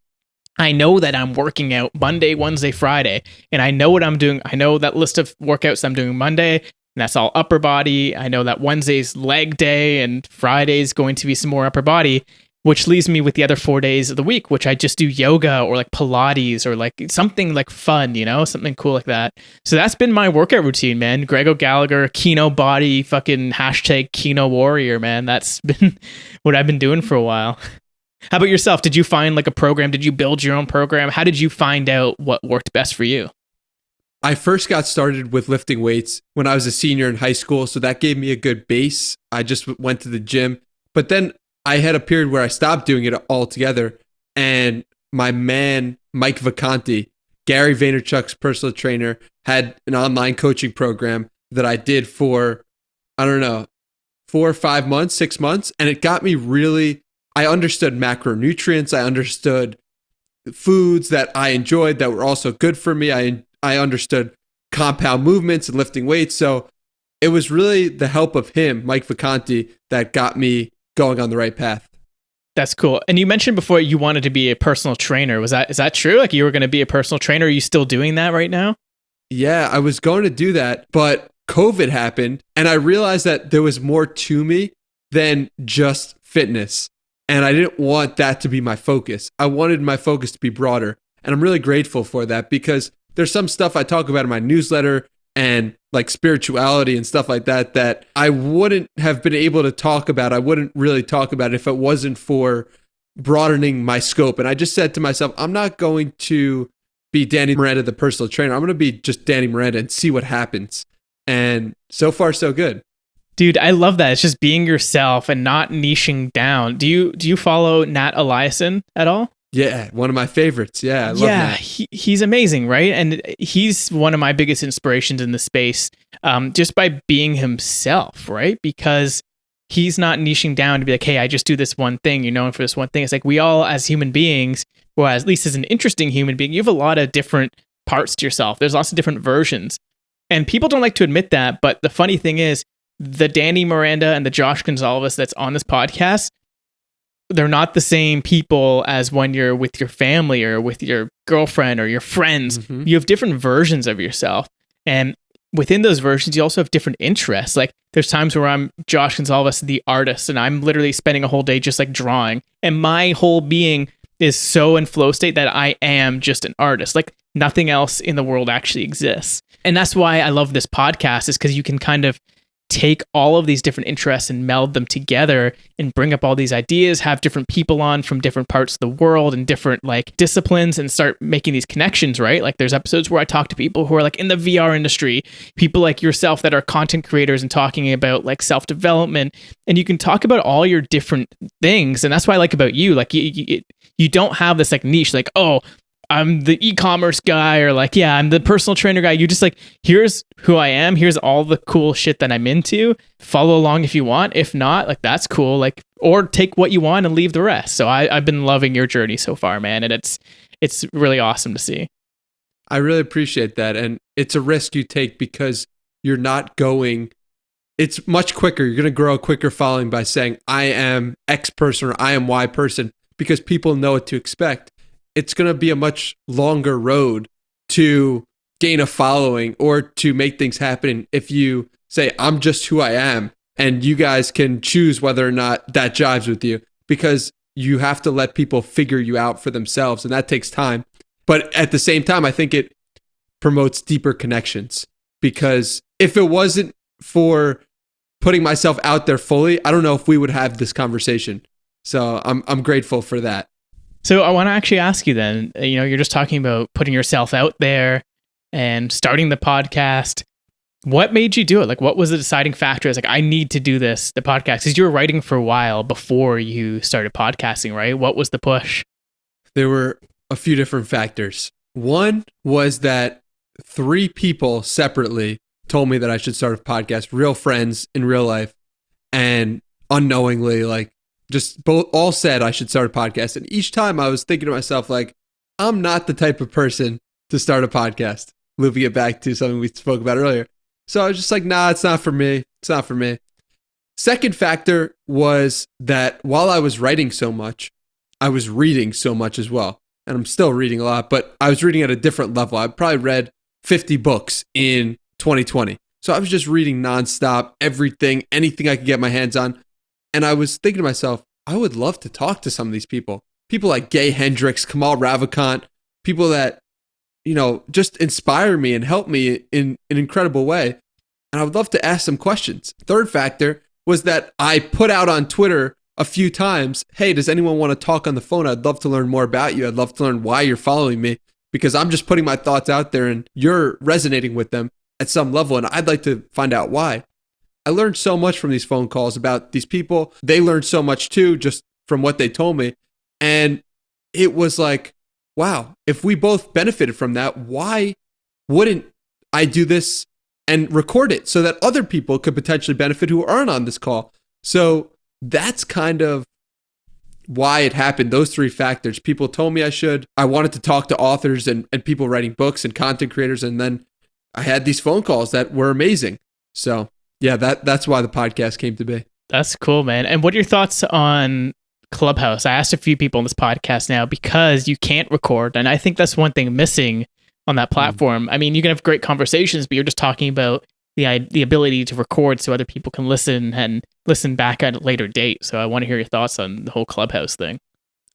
I know that I'm working out Monday, Wednesday, Friday, and I know what I'm doing. I know that list of workouts I'm doing Monday, and that's all upper body. I know that Wednesday's leg day and Friday's going to be some more upper body, which leaves me with the other 4 days of the week, which I just do yoga or like Pilates or like something like fun, something cool like that. So that's been my workout routine, man. Greg O'Gallagher, Kino Body, fucking hashtag Kino Warrior, man. That's been what I've been doing for a while. How about yourself? Did you find like a program? Did you build your own program? How did you find out what worked best for you? I first got started with lifting weights when I was a senior in high school, so that gave me a good base. I just went to the gym, but then I had a period where I stopped doing it altogether, and my man, Mike Vacanti, Gary Vaynerchuk's personal trainer, had an online coaching program that I did for, 4 or 5 months, 6 months, and it got me really, I understood macronutrients, I understood foods that I enjoyed that were also good for me. I understood compound movements and lifting weights. So it was really the help of him, Mike Vacanti, that got me going on the right path. That's cool. And you mentioned before you wanted to be a personal trainer. Is that true? Like you were going to be a personal trainer? Are you still doing that right now? Yeah, I was going to do that, but COVID happened and I realized that there was more to me than just fitness. And I didn't want that to be my focus. I wanted my focus to be broader. And I'm really grateful for that because there's some stuff I talk about in my newsletter and like spirituality and stuff like that that I wouldn't have been able to talk about. I wouldn't really talk about it if it wasn't for broadening my scope. And I just said to myself, I'm not going to be Danny Miranda, the personal trainer. I'm going to be just Danny Miranda and see what happens. And so far, so good. Dude, I love that. It's just being yourself and not niching down. Do you follow Nat Eliason at all? Yeah, one of my favorites. Yeah, I love Nat. He's amazing, right? And he's one of my biggest inspirations in the space, just by being himself, right? Because he's not niching down to be like, hey, I just do this one thing. You're known for this one thing. It's like we all, as human beings, or at least as an interesting human being, you have a lot of different parts to yourself. There's lots of different versions. And people don't like to admit that. But the funny thing is, the Danny Miranda and the Josh Gonsalves that's on this podcast, they're not the same people as when you're with your family or with your girlfriend or your friends. Mm-hmm. You have different versions of yourself. And within those versions, you also have different interests. Like there's times where I'm Josh Gonsalves, the artist, and I'm literally spending a whole day just like drawing. And my whole being is so in flow state that I am just an artist. Like nothing else in the world actually exists. And that's why I love this podcast, is because you can kind of take all of these different interests and meld them together and bring up all these ideas, have different people on from different parts of the world and different like disciplines and start making these connections, right? Like there's episodes where I talk to people who are like in the VR industry, people like yourself that are content creators and talking about like self-development, and you can talk about all your different things. And that's what I like about you. Like you don't have this like niche, like, oh, I'm the e-commerce guy, or like, yeah, I'm the personal trainer guy. You just like, here's who I am. Here's all the cool shit that I'm into. Follow along if you want. If not, like, that's cool. Like, or take what you want and leave the rest. So I've been loving your journey so far, man. And it's really awesome to see. I really appreciate that. And it's a risk you take because you're not going, it's much quicker. You're going to grow a quicker following by saying, I am X person or I am Y person, because people know what to expect. It's going to be a much longer road to gain a following or to make things happen if you say, I'm just who I am, and you guys can choose whether or not that jives with you, because you have to let people figure you out for themselves, and that takes time. But at the same time, I think it promotes deeper connections, because if it wasn't for putting myself out there fully, I don't know if we would have this conversation. So I'm grateful for that. So I want to actually ask you then, you're just talking about putting yourself out there and starting the podcast. What made you do it? Like, what was the deciding factor? It's like, I need to do this, the podcast, because you were writing for a while before you started podcasting, right? What was the push? There were a few different factors. One was that 3 people separately told me that I should start a podcast, real friends in real life, and unknowingly, like, just both all said I should start a podcast. And each time I was thinking to myself, like, I'm not the type of person to start a podcast. Looping it back to something we spoke about earlier. So I was just like, nah, it's not for me. It's not for me. Second factor was that while I was writing so much, I was reading so much as well. And I'm still reading a lot, but I was reading at a different level. I probably read 50 books in 2020. So I was just reading nonstop, everything, anything I could get my hands on. And I was thinking to myself, I would love to talk to some of these people. People like Gay Hendricks, Kamal Ravikant, people that, just inspire me and help me in an incredible way. And I would love to ask some questions. Third factor was that I put out on Twitter a few times, hey, does anyone want to talk on the phone? I'd love to learn more about you. I'd love to learn why you're following me, because I'm just putting my thoughts out there and you're resonating with them at some level. And I'd like to find out why. I learned so much from these phone calls about these people. They learned so much too, just from what they told me. And it was like, wow, if we both benefited from that, why wouldn't I do this and record it so that other people could potentially benefit who aren't on this call? So that's kind of why it happened. Those 3 factors. People told me I should. I wanted to talk to authors and people writing books and content creators. And then I had these phone calls that were amazing. So yeah, that's why the podcast came to be. That's cool, man. And what are your thoughts on Clubhouse? I asked a few people on this podcast now because you can't record. And I think that's one thing missing on that platform. I mean, you can have great conversations, but you're just talking about the ability to record so other people can listen and listen back at a later date. So I want to hear your thoughts on the whole Clubhouse thing.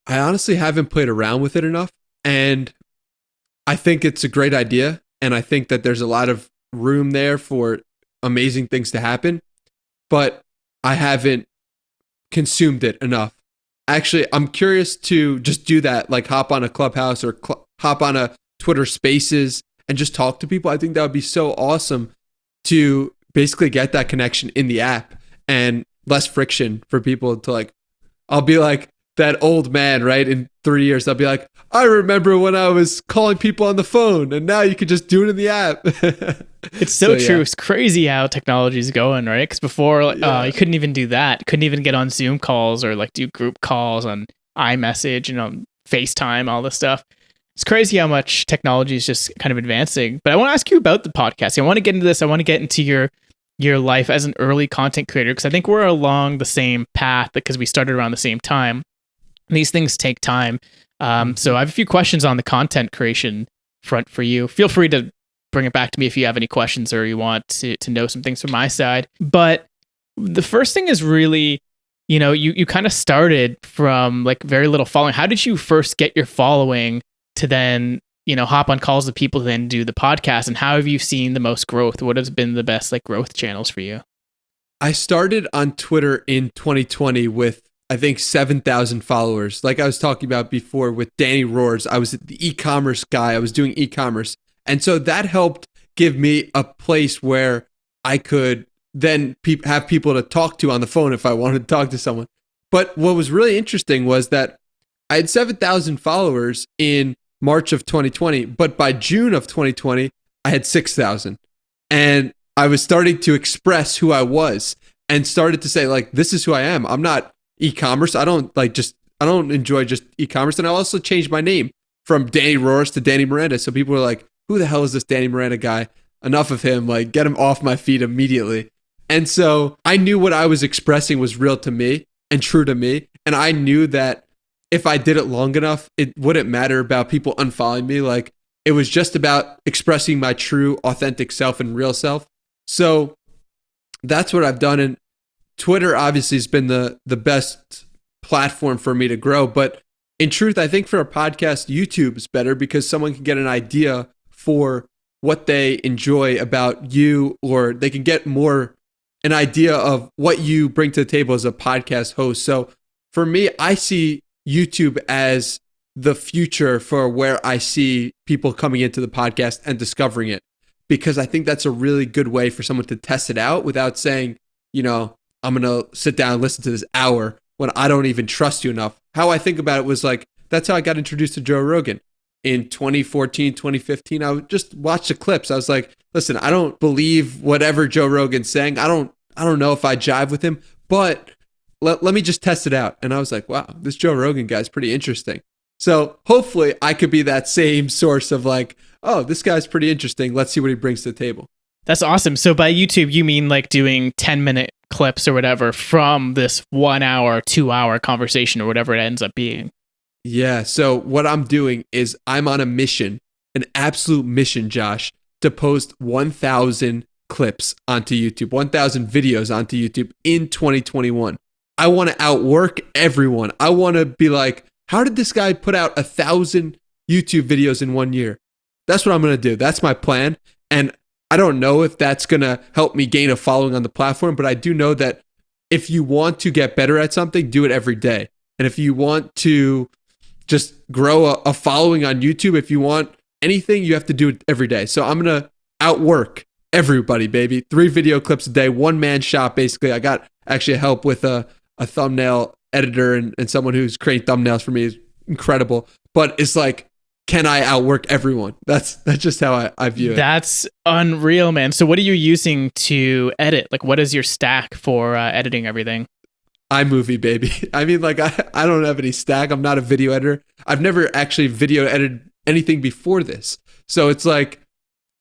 I honestly haven't played around with it enough. And I think it's a great idea. And I think that there's a lot of room there for amazing things to happen. But I haven't consumed it enough. Actually, I'm curious to just do that, like hop on a Clubhouse or hop on a Twitter Spaces and just talk to people. I think that would be so awesome to basically get that connection in the app and less friction for people to, like, I'll be like that old man, right? In 3 years, I'll be like, I remember when I was calling people on the phone, and now you can just do it in the app. It's so true. Yeah. It's crazy how technology is going, right? Because before, you couldn't even do that. Couldn't even get on Zoom calls or like do group calls on iMessage and on FaceTime, all this stuff. It's crazy how much technology is just kind of advancing. But I want to ask you about the podcast. I want to get into this. I want to get into your life as an early content creator, because I think we're along the same path because we started around the same time. And these things take time. So I have a few questions on the content creation front for you. Feel free to bring it back to me if you have any questions or you want to know some things from my side. But the first thing is really, you kind of started from like very little following. How did you first get your following to then, hop on calls with people to then do the podcast? And how have you seen the most growth? What has been the best like growth channels for you? I started on Twitter in 2020 with, I think, 7,000 followers. Like I was talking about before with Danny Roars, I was the e-commerce guy. I was doing e-commerce. And so that helped give me a place where I could then have people to talk to on the phone if I wanted to talk to someone. But what was really interesting was that I had 7,000 followers in March of 2020, but by June of 2020, I had 6,000. And I was starting to express who I was and started to say, like, this is who I am. I'm not e-commerce. I don't enjoy just e-commerce. And I also changed my name from Danny Roars to Danny Miranda. So people were like, who the hell is this Danny Miranda guy? Enough of him, like, get him off my feet immediately. And so I knew what I was expressing was real to me and true to me. And I knew that if I did it long enough, it wouldn't matter about people unfollowing me. Like, it was just about expressing my true, authentic self and real self. So that's what I've done. And Twitter obviously has been the best platform for me to grow. But in truth, I think for a podcast, YouTube is better because someone can get an idea for what they enjoy about you, or they can get more an idea of what you bring to the table as a podcast host. So for me, I see YouTube as the future for where I see people coming into the podcast and discovering it, because I think that's a really good way for someone to test it out without saying, I'm going to sit down and listen to this hour when I don't even trust you enough. How I think about it was like, that's how I got introduced to Joe Rogan. In 2014, 2015, I would just watch the clips. I was like, listen, I don't believe whatever Joe Rogan's saying. I don't know if I jive with him, but let me just test it out. And I was like, wow, this Joe Rogan guy's pretty interesting. So hopefully I could be that same source of like, oh, this guy's pretty interesting. Let's see what he brings to the table. That's awesome. So by YouTube, you mean like doing 10-minute clips or whatever from this 1 hour, 2 hour conversation or whatever it ends up being. Yeah. So what I'm doing is I'm on a mission, an absolute mission, Josh, to post 1,000 clips onto YouTube, 1,000 videos onto YouTube in 2021. I want to outwork everyone. I want to be like, how did this guy put out 1,000 YouTube videos in 1 year? That's what I'm going to do. That's my plan. And I don't know if that's going to help me gain a following on the platform, but I do know that if you want to get better at something, do it every day. And if you want to just grow a following on YouTube, if you want anything, you have to do it every day. So I'm going to outwork everybody, baby. 3 video clips a day, one man shop, basically. I got actually help with a thumbnail editor and someone who's creating thumbnails for me is incredible. But it's like, can I outwork everyone? That's just how I view it. That's unreal, man. So what are you using to edit? Like, what is your stack for editing everything? iMovie, baby. I mean, like, I don't have any stack. I'm not a video editor. I've never actually video edited anything before this. So it's like,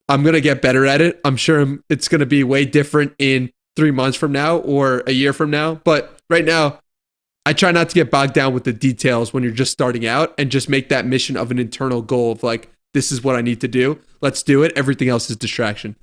I'm going to get better at it. I'm sure it's going to be way different in 3 months from now or a year from now. But right now, I try not to get bogged down with the details when you're just starting out and just make that mission of an internal goal of like, this is what I need to do. Let's do it. Everything else is distraction.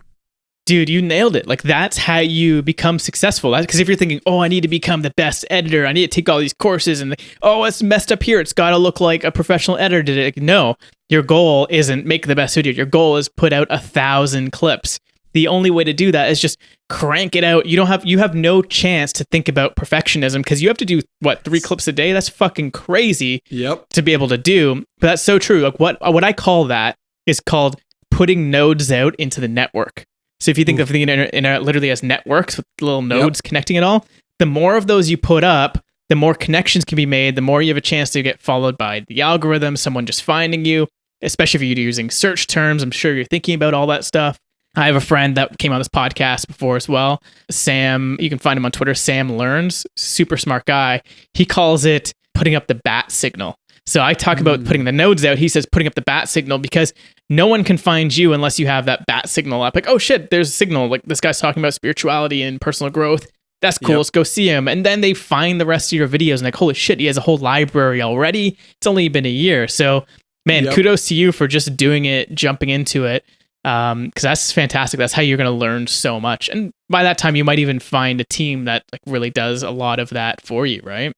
Dude, you nailed it. Like, that's how you become successful. Because if you're thinking, oh, I need to become the best editor, I need to take all these courses, and oh, it's messed up here, it's got to look like a professional editor did it. No, your goal isn't make the best video. Your goal is put out 1,000 clips. The only way to do that is just crank it out. You have no chance to think about perfectionism because you have to do 3 clips a day. That's fucking crazy. Yep. To be able to do. But that's so true. Like what I call that is called putting nodes out into the network. So if you think of the internet literally as networks with little nodes connecting it all, the more of those you put up, the more connections can be made, the more you have a chance to get followed by the algorithm, someone just finding you, especially if you're using search terms. I'm sure you're thinking about all that stuff. I have a friend that came on this podcast before as well. Sam, you can find him on Twitter, Sam Learns, super smart guy. He calls it putting up the bat signal. So I talk about putting the nodes out. He says putting up the bat signal because no one can find you unless you have that bat signal up. Like, oh shit, there's a signal. Like, this guy's talking about spirituality and personal growth. That's cool. Let's go see him. And then they find the rest of your videos and like, holy shit, he has a whole library already. It's only been a year. So man, kudos to you for just doing it, jumping into it. Because that's fantastic. That's how you're going to learn so much. And by that time, you might even find a team that like really does a lot of that for you, right?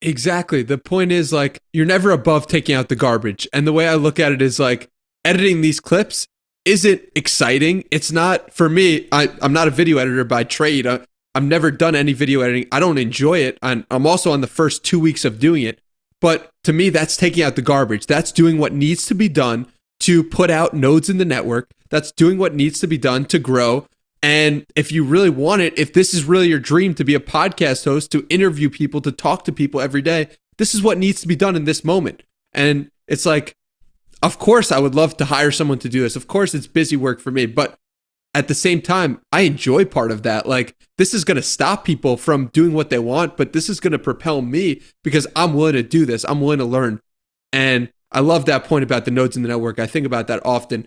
Exactly. The point is like, you're never above taking out the garbage. And the way I look at it is like, editing these clips isn't exciting. It's not, for me, I'm not a video editor by trade. I've never done any video editing. I don't enjoy it. I'm also on the first 2 weeks of doing it. But to me, that's taking out the garbage. That's doing what needs to be done to put out nodes in the network. That's doing what needs to be done to grow. And if you really want it, if this is really your dream to be a podcast host, to interview people, to talk to people every day, this is what needs to be done in this moment. And it's like, of course, I would love to hire someone to do this. Of course, it's busy work for me. But at the same time, I enjoy part of that. Like, this is going to stop people from doing what they want, but this is going to propel me because I'm willing to do this. I'm willing to learn. And I love that point about the nodes in the network. I think about that often.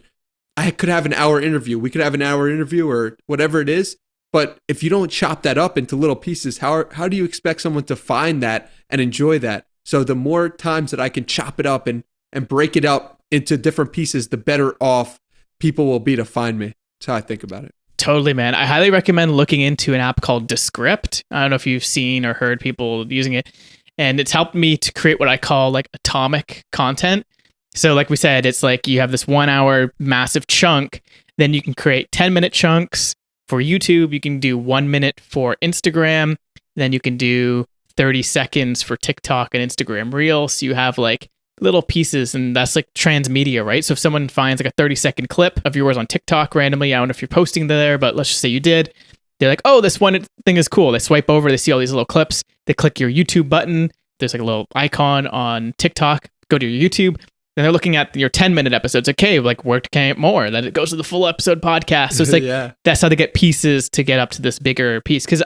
I could have an hour interview. We could have an hour interview or whatever it is. But if you don't chop that up into little pieces, how do you expect someone to find that and enjoy that? So the more times that I can chop it up and break it up into different pieces, the better off people will be to find me. That's how I think about it. Totally, man. I highly recommend looking into an app called Descript. I don't know if you've seen or heard people using it. And it's helped me to create what I call like atomic content. So like we said, it's like you have this 1 hour massive chunk, then you can create 10-minute chunks for YouTube. You can do 1 minute for Instagram. Then you can do 30 seconds for TikTok and Instagram Reels. So you have like little pieces, and that's like transmedia, right? So if someone finds like a 30-second clip of yours on TikTok randomly, I don't know if you're posting there, but let's just say you did. They're like, oh, this one thing is cool. They swipe over, they see all these little clips. They click your YouTube button. There's like a little icon on TikTok. Go to your YouTube. Then they're looking at your 10-minute episodes. Okay, like where can I get more? Then it goes to the full episode podcast. So it's like, that's how they get pieces to get up to this bigger piece. Because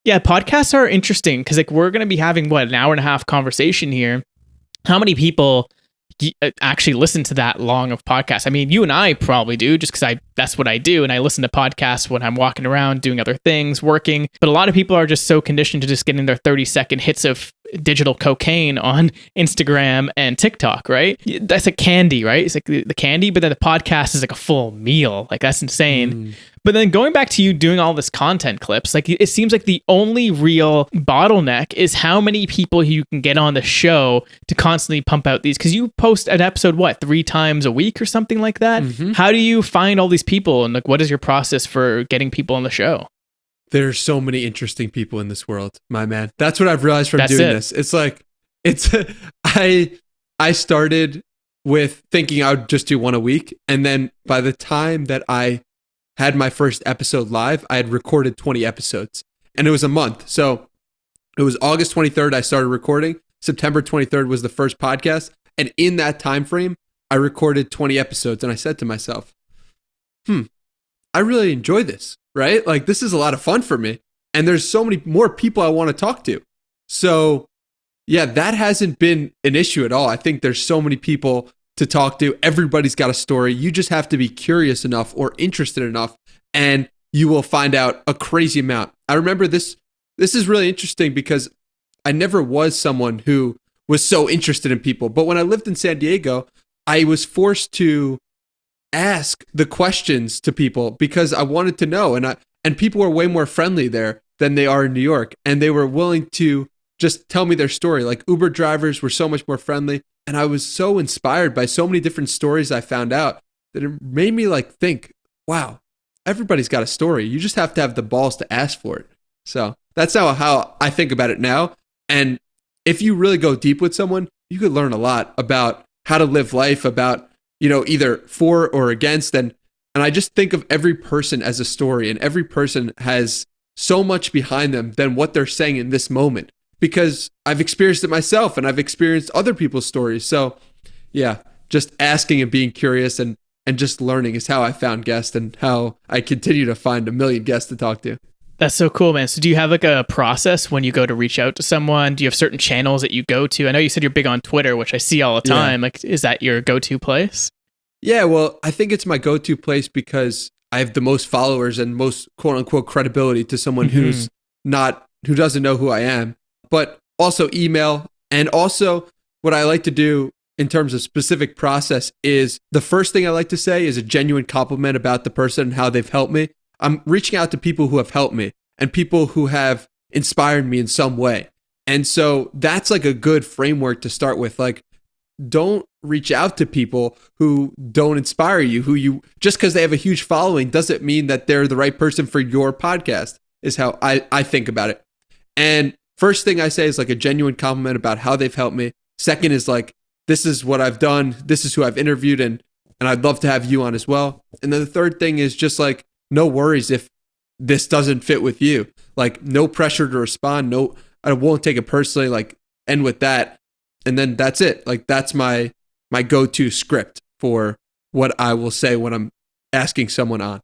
yeah, podcasts are interesting because like we're going to be having an hour and a half conversation here. How many people actually listen to that long of podcasts? I mean, you and I probably do, just because that's what I do, and I listen to podcasts when I'm walking around doing other things, working. But a lot of people are just so conditioned to just getting their 30-second hits of digital cocaine on Instagram and TikTok, right? That's like candy, right? It's like the candy, but then the podcast is like a full meal. Like that's insane. But then going back to you doing all this content clips, like it seems like the only real bottleneck is how many people you can get on the show to constantly pump out these. Because you post an episode, 3 times a week or something like that? How do you find all these people? And like, what is your process for getting people on the show? There's so many interesting people in this world, my man. That's what I've realized from doing this. It's like, I started with thinking I would just do one a week. And then by the time that I had my first episode live, I had recorded 20 episodes and it was a month. So it was August 23rd, I started recording. September 23rd was the first podcast. And in that time frame, I recorded 20 episodes. And I said to myself, I really enjoy this, right? Like this is a lot of fun for me. And there's so many more people I want to talk to. So yeah, that hasn't been an issue at all. I think there's so many people to talk to. Everybody's got a story. You just have to be curious enough or interested enough, and you will find out a crazy amount. I remember this is really interesting because I never was someone who was so interested in people. But when I lived in San Diego, I was forced to ask the questions to people because I wanted to know. And people were way more friendly there than they are in New York. And they were willing to just tell me their story. Like Uber drivers were so much more friendly. And I was so inspired by so many different stories I found out that it made me like think, wow, everybody's got a story. You just have to have the balls to ask for it. So that's how I think about it now. And if you really go deep with someone, you could learn a lot about how to live life, about, either for or against. And I just think of every person as a story, and every person has so much behind them than what they're saying in this moment, because I've experienced it myself and I've experienced other people's stories. So yeah, just asking and being curious and just learning is how I found guests and how I continue to find a million guests to talk to. That's so cool, man. So do you have like a process when you go to reach out to someone? Do you have certain channels that you go to? I know you said you're big on Twitter, which I see all the time. Yeah. Like, is that your go-to place? Yeah, well, I think it's my go-to place because I have the most followers and most quote unquote credibility to someone who doesn't know who I am, but also email. And also what I like to do in terms of specific process is the first thing I like to say is a genuine compliment about the person and how they've helped me. I'm reaching out to people who have helped me and people who have inspired me in some way. And so that's like a good framework to start with. Like, don't reach out to people who don't inspire you, who you, just because they have a huge following doesn't mean that they're the right person for your podcast, is how I think about it. And first thing I say is like a genuine compliment about how they've helped me. Second is like, this is what I've done. This is who I've interviewed, and I'd love to have you on as well. And then the third thing is just like, no worries if this doesn't fit with you. Like, no pressure to respond. No, I won't take it personally. Like, end with that. And then that's it. Like, that's my go-to script for what I will say when I'm asking someone on.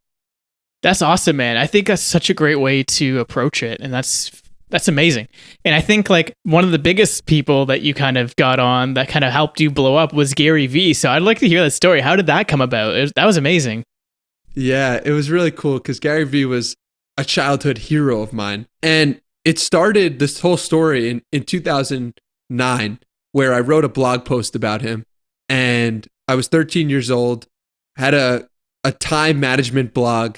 That's awesome, man. I think that's such a great way to approach it. And that's amazing. And I think like one of the biggest people that you kind of got on that kind of helped you blow up was Gary Vee. So I'd like to hear that story. How did that come about? That was amazing. Yeah, it was really cool because Gary Vee was a childhood hero of mine. And it started this whole story in 2009, where I wrote a blog post about him. And I was 13 years old, had a time management blog,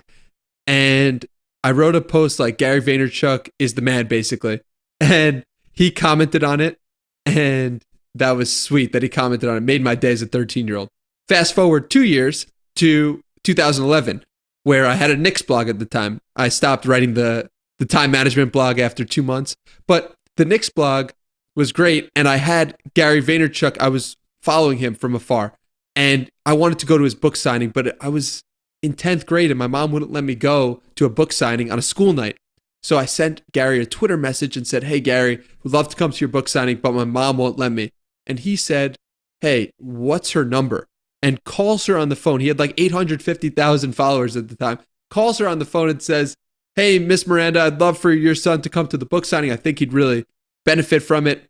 and I wrote a post like, Gary Vaynerchuk is the man, basically. And he commented on it. And that was sweet that he commented on it. Made my day as a 13-year-old. Fast forward 2 years to 2011, where I had a Knicks blog at the time. I stopped writing the time management blog after 2 months, but the Knicks blog was great. And I had Gary Vaynerchuk. I was following him from afar. And I wanted to go to his book signing, but I was in 10th grade and my mom wouldn't let me go to a book signing on a school night. So I sent Gary a Twitter message and said, hey, Gary, would love to come to your book signing, but my mom won't let me. And he said, hey, what's her number? And calls her on the phone. He had like 850,000 followers at the time. Calls her on the phone and says, hey, Miss Miranda, I'd love for your son to come to the book signing. I think he'd really benefit from it.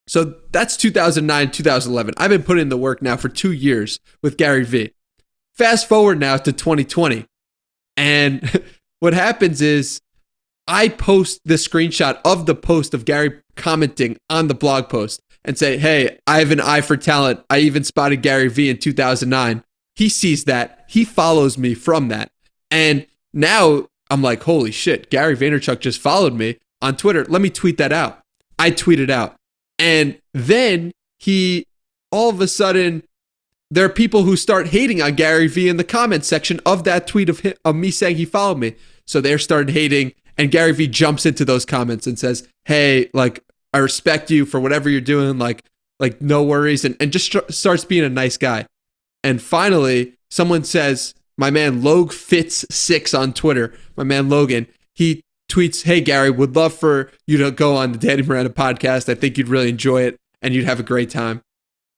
So that's 2009, 2011. I've been putting in the work now for 2 years with Gary V. Fast forward now to 2020. And what happens is I post the screenshot of the post of Gary commenting on the blog post and say, hey, I have an eye for talent. I even spotted Gary V in 2009. He sees that. He follows me from that. And now I'm like, holy shit, Gary Vaynerchuk just followed me on Twitter. Let me tweet that out. I tweeted out. And then all of a sudden, there are people who start hating on Gary V in the comments section of that tweet of me saying he followed me. So they're starting hating, and Gary V jumps into those comments and says, hey, like, I respect you for whatever you're doing, like no worries, and just starts being a nice guy. And finally, someone says, my man Log Fits 6 on Twitter, my man Logan, he tweets, hey, Gary, would love for you to go on the Danny Miranda podcast. I think you'd really enjoy it and you'd have a great time.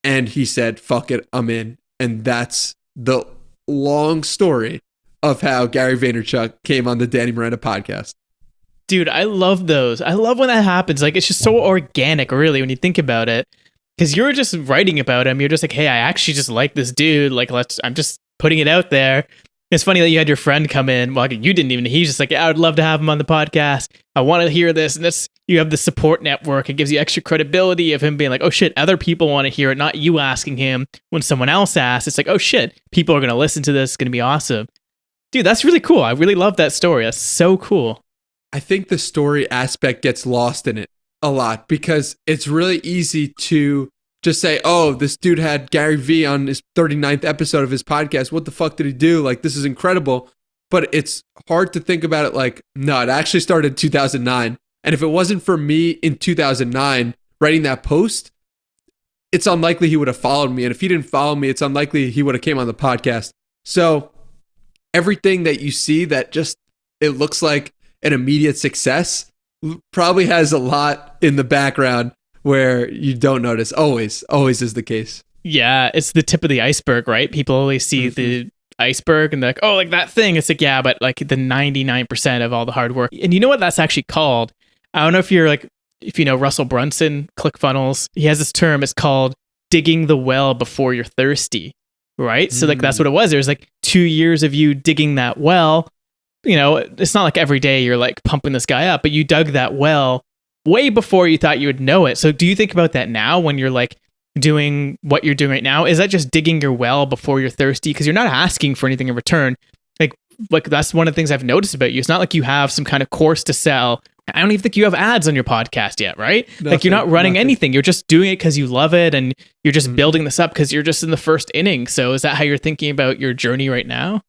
And he said, fuck it, I'm in. And that's the long story of how Gary Vaynerchuk came on the Danny Miranda podcast. Dude, I love those. I love when that happens. Like, it's just so organic, really, when you think about it. Because you're just writing about him. You're just like, hey, I actually just like this dude. Like, I'm just putting it out there. It's funny that you had your friend come in. Well, you didn't even. He's just like, yeah, I would love to have him on the podcast. I want to hear this. And you have the support network. It gives you extra credibility of him being like, oh shit, other people want to hear it, not you asking him when someone else asks. It's like, oh shit, people are going to listen to this. It's going to be awesome. Dude, that's really cool. I really love that story. That's so cool. I think the story aspect gets lost in it a lot because it's really easy to just say, oh, this dude had Gary V on his 39th episode of his podcast. What the fuck did he do? Like, this is incredible. But it's hard to think about it like, no, it actually started in 2009. And if it wasn't for me in 2009 writing that post, it's unlikely he would have followed me. And if he didn't follow me, it's unlikely he would have came on the podcast. So everything that you see that just, it looks like an immediate success probably has a lot in the background where you don't notice. Always is the case. Yeah, it's the tip of the iceberg, right? People always see the iceberg and they're like, oh, like that thing. It's like, yeah, but like the 99% of all the hard work. And you know what that's actually called? I don't know if you know Russell Brunson, ClickFunnels. He has this term. It's called digging the well before you're thirsty, right? So like that's what it was. There's like 2 years of you digging that well. You know, it's not like every day you're like pumping this guy up, but you dug that well way before you thought you would know it. So do you think about that now when you're like doing what you're doing right now? Is that just digging your well before you're thirsty? Because you're not asking for anything in return. Like that's one of the things I've noticed about you. It's not like you have some kind of course to sell. I don't even think you have ads on your podcast yet, right? Like you're not running anything. You're just doing it because you love it and you're just building this up because you're just in the first inning. So is that how you're thinking about your journey right now?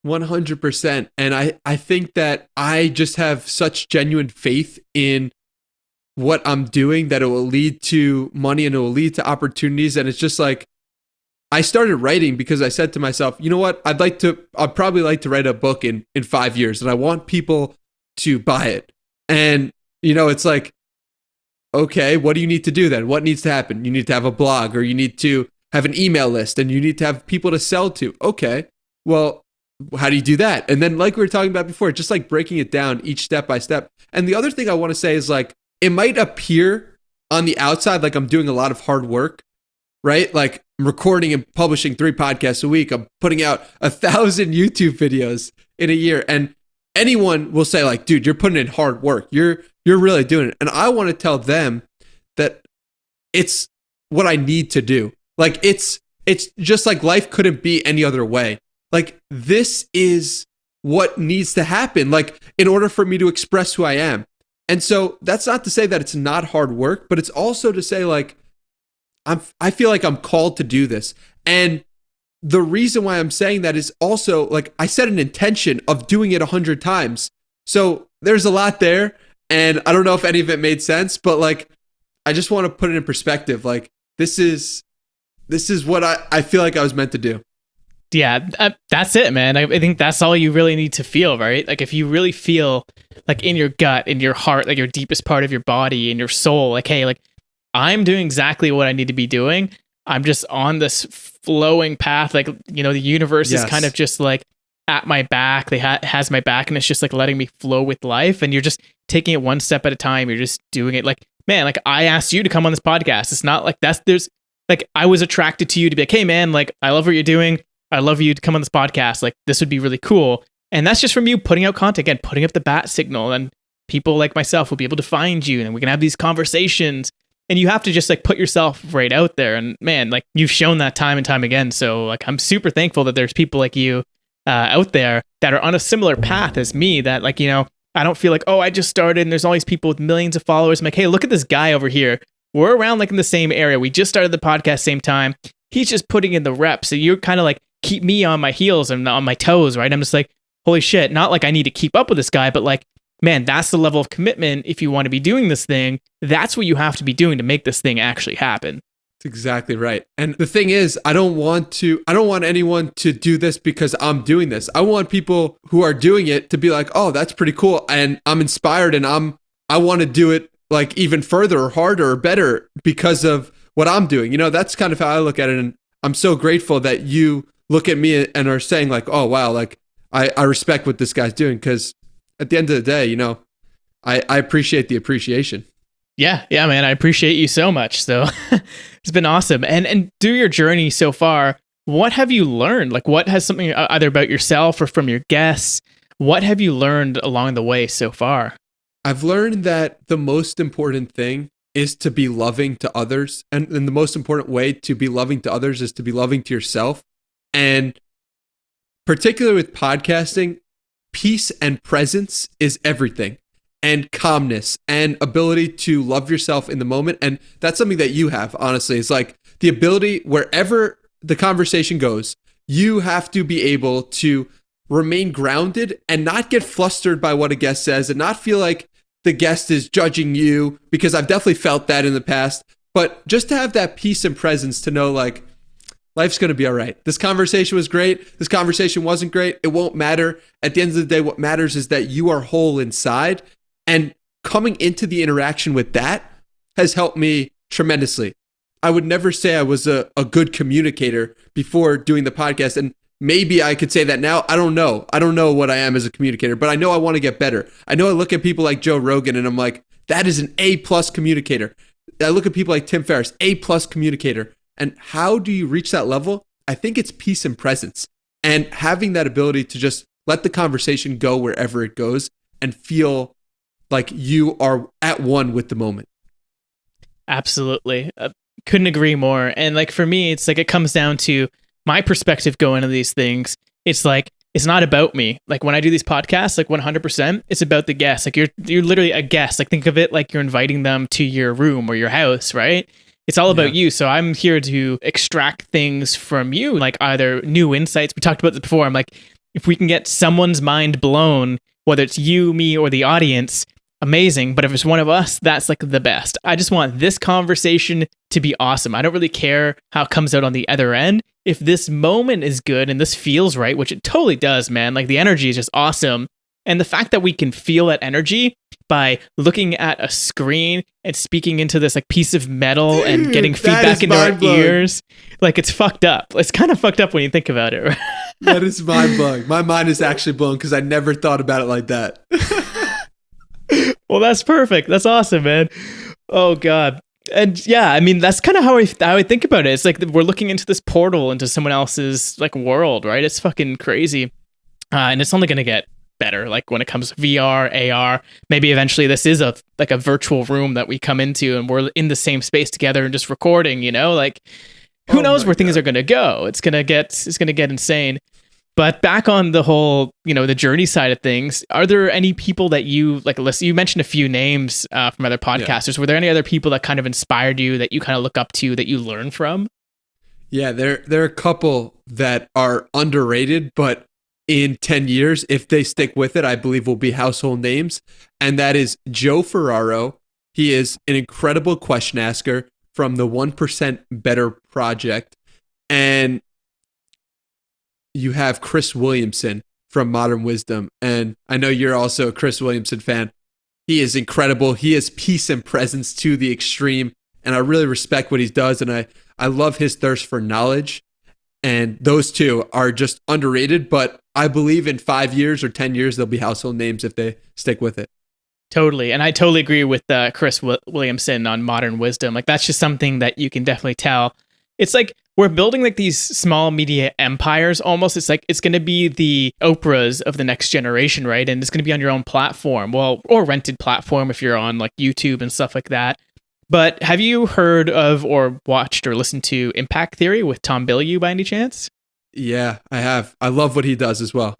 100%. And I think that I just have such genuine faith in what I'm doing that it will lead to money and it will lead to opportunities. And it's just like, I started writing because I said to myself, you know what? I'd probably like to write a book in 5 years and I want people to buy it. And, you know, it's like, okay, what do you need to do then? What needs to happen? You need to have a blog or you need to have an email list and you need to have people to sell to. Okay, well, how do you do that? And then like we were talking about before, just like breaking it down each step by step. And the other thing I want to say is like, it might appear on the outside like I'm doing a lot of hard work, right? Like I'm recording and publishing 3 podcasts a week. I'm putting out 1,000 YouTube videos in a year. And anyone will say like, dude, you're putting in hard work. You're really doing it. And I want to tell them that it's what I need to do. Like it's just like life couldn't be any other way. Like this is what needs to happen, like in order for me to express who I am. And so that's not to say that it's not hard work, but it's also to say like, I feel like I'm called to do this. And the reason why I'm saying that is also like, I set an intention of doing it 100 times. So there's a lot there. And I don't know if any of it made sense, but like, I just want to put it in perspective. Like this is this is what I feel like I was meant to do. Yeah, that's it, man. I think that's all you really need to feel, right? Like if you really feel like in your gut, in your heart, like your deepest part of your body, in your soul, like, hey, like I'm doing exactly what I need to be doing. I'm just on this flowing path. Like, you know, the universe is kind of just like at my back. They has my back, and it's just like letting me flow with life. And you're just taking it one step at a time. You're just doing it. Like, man, like I asked you to come on this podcast. It's not like there's like, I was attracted to you to be like, hey man, like I love what you're doing. I love you to come on this podcast. Like, this would be really cool. And that's just from you putting out content, again, putting up the bat signal, and people like myself will be able to find you, and we can have these conversations. And you have to just like put yourself right out there. And man, like you've shown that time and time again. So like, I'm super thankful that there's people like you out there that are on a similar path as me, that like, you know, I don't feel like, oh, I just started and there's all these people with millions of followers. I'm like, hey, look at this guy over here. We're around like in the same area. We just started the podcast same time. He's just putting in the reps. So you're kind of like, keep me on my heels and on my toes, right? I'm just like, holy shit, not like I need to keep up with this guy, but like, man, that's the level of commitment. If you want to be doing this thing, that's what you have to be doing to make this thing actually happen. That's exactly right. And the thing is, I don't want anyone to do this because I'm doing this. I want people who are doing it to be like, oh, that's pretty cool. And I'm inspired, and I want to do it like even further or harder or better because of what I'm doing. You know, that's kind of how I look at it. And I'm so grateful that you look at me and are saying like, oh, wow, like I respect what this guy's doing, because at the end of the day, you know, I appreciate the appreciation. Yeah, man, I appreciate you so much. So it's been awesome. And through your journey so far, what have you learned? Like, what has something either about yourself or from your guests, what have you learned along the way so far? I've learned that the most important thing is to be loving to others. And the most important way to be loving to others is to be loving to yourself. And particularly with podcasting, peace and presence is everything, and calmness and ability to love yourself in the moment. And that's something that you have, honestly. It's like the ability, wherever the conversation goes, you have to be able to remain grounded and not get flustered by what a guest says and not feel like the guest is judging you, because I've definitely felt that in the past. But just to have that peace and presence to know like, life's going to be all right. This conversation was great. This conversation wasn't great. It won't matter. At the end of the day, what matters is that you are whole inside. And coming into the interaction with that has helped me tremendously. I would never say I was a good communicator before doing the podcast. And maybe I could say that now. I don't know. I don't know what I am as a communicator, but I know I want to get better. I know I look at people like Joe Rogan and I'm like, that is an A+ communicator. I look at people like Tim Ferriss, A+ communicator. And how do you reach that level? I think it's peace and presence, and having that ability to just let the conversation go wherever it goes and feel like you are at one with the moment. Absolutely. Couldn't agree more. And like for me, it's like it comes down to my perspective going into these things. It's like, it's not about me. Like when I do these podcasts, like 100%, it's about the guest. Like you're literally a guest. Like think of it like you're inviting them to your room or your house, right? It's all about you. So I'm here to extract things from you, like either new insights. We talked about this before. I'm like, if we can get someone's mind blown, whether it's you, me, or the audience, amazing. But if it's one of us, that's like the best. I just want this conversation to be awesome. I don't really care how it comes out on the other end. If this moment is good and this feels right, which it totally does, man, like the energy is just awesome. And the fact that we can feel that energy by looking at a screen and speaking into this like piece of metal and getting feedback into our ears, like it's fucked up. It's kind of fucked up when you think about it. Right? That is mind blowing. My mind is actually blown because I never thought about it like that. Well, that's perfect. That's awesome, man. Oh God. And yeah, I mean, that's kind of how I think about it. It's like we're looking into this portal into someone else's like world, right? It's fucking crazy. And it's only going to get better, like when it comes to VR, AR. Maybe eventually this is a virtual room that we come into and we're in the same space together and just recording, you know, like who knows where things are going to go. It's going to get insane. But back on the whole, you know, the journey side of things, are there any people that you like listen? You mentioned a few names from other podcasters. Yeah. Were there any other people that kind of inspired you, that you kind of look up to, that you learn from? Yeah, there are a couple that are underrated, but in 10 years, if they stick with it, I believe will be household names. And that is Joe Ferraro. He is an incredible question asker from the 1% Better Project. And you have Chris Williamson from Modern Wisdom. And I know you're also a Chris Williamson fan. He is incredible. He has peace and presence to the extreme. And I really respect what he does. And I love his thirst for knowledge. And those two are just underrated. But I believe in 5 years or 10 years, they'll be household names if they stick with it. Totally. And I totally agree with Chris Williamson on Modern Wisdom. Like, that's just something that you can definitely tell. It's like we're building like these small media empires almost. It's like it's going to be the Oprahs of the next generation, right? And it's going to be on your own platform, well, or rented platform if you're on like YouTube and stuff like that. But have you heard of or watched or listened to Impact Theory with Tom Bilyeu by any chance? Yeah, I have. I love what he does as well.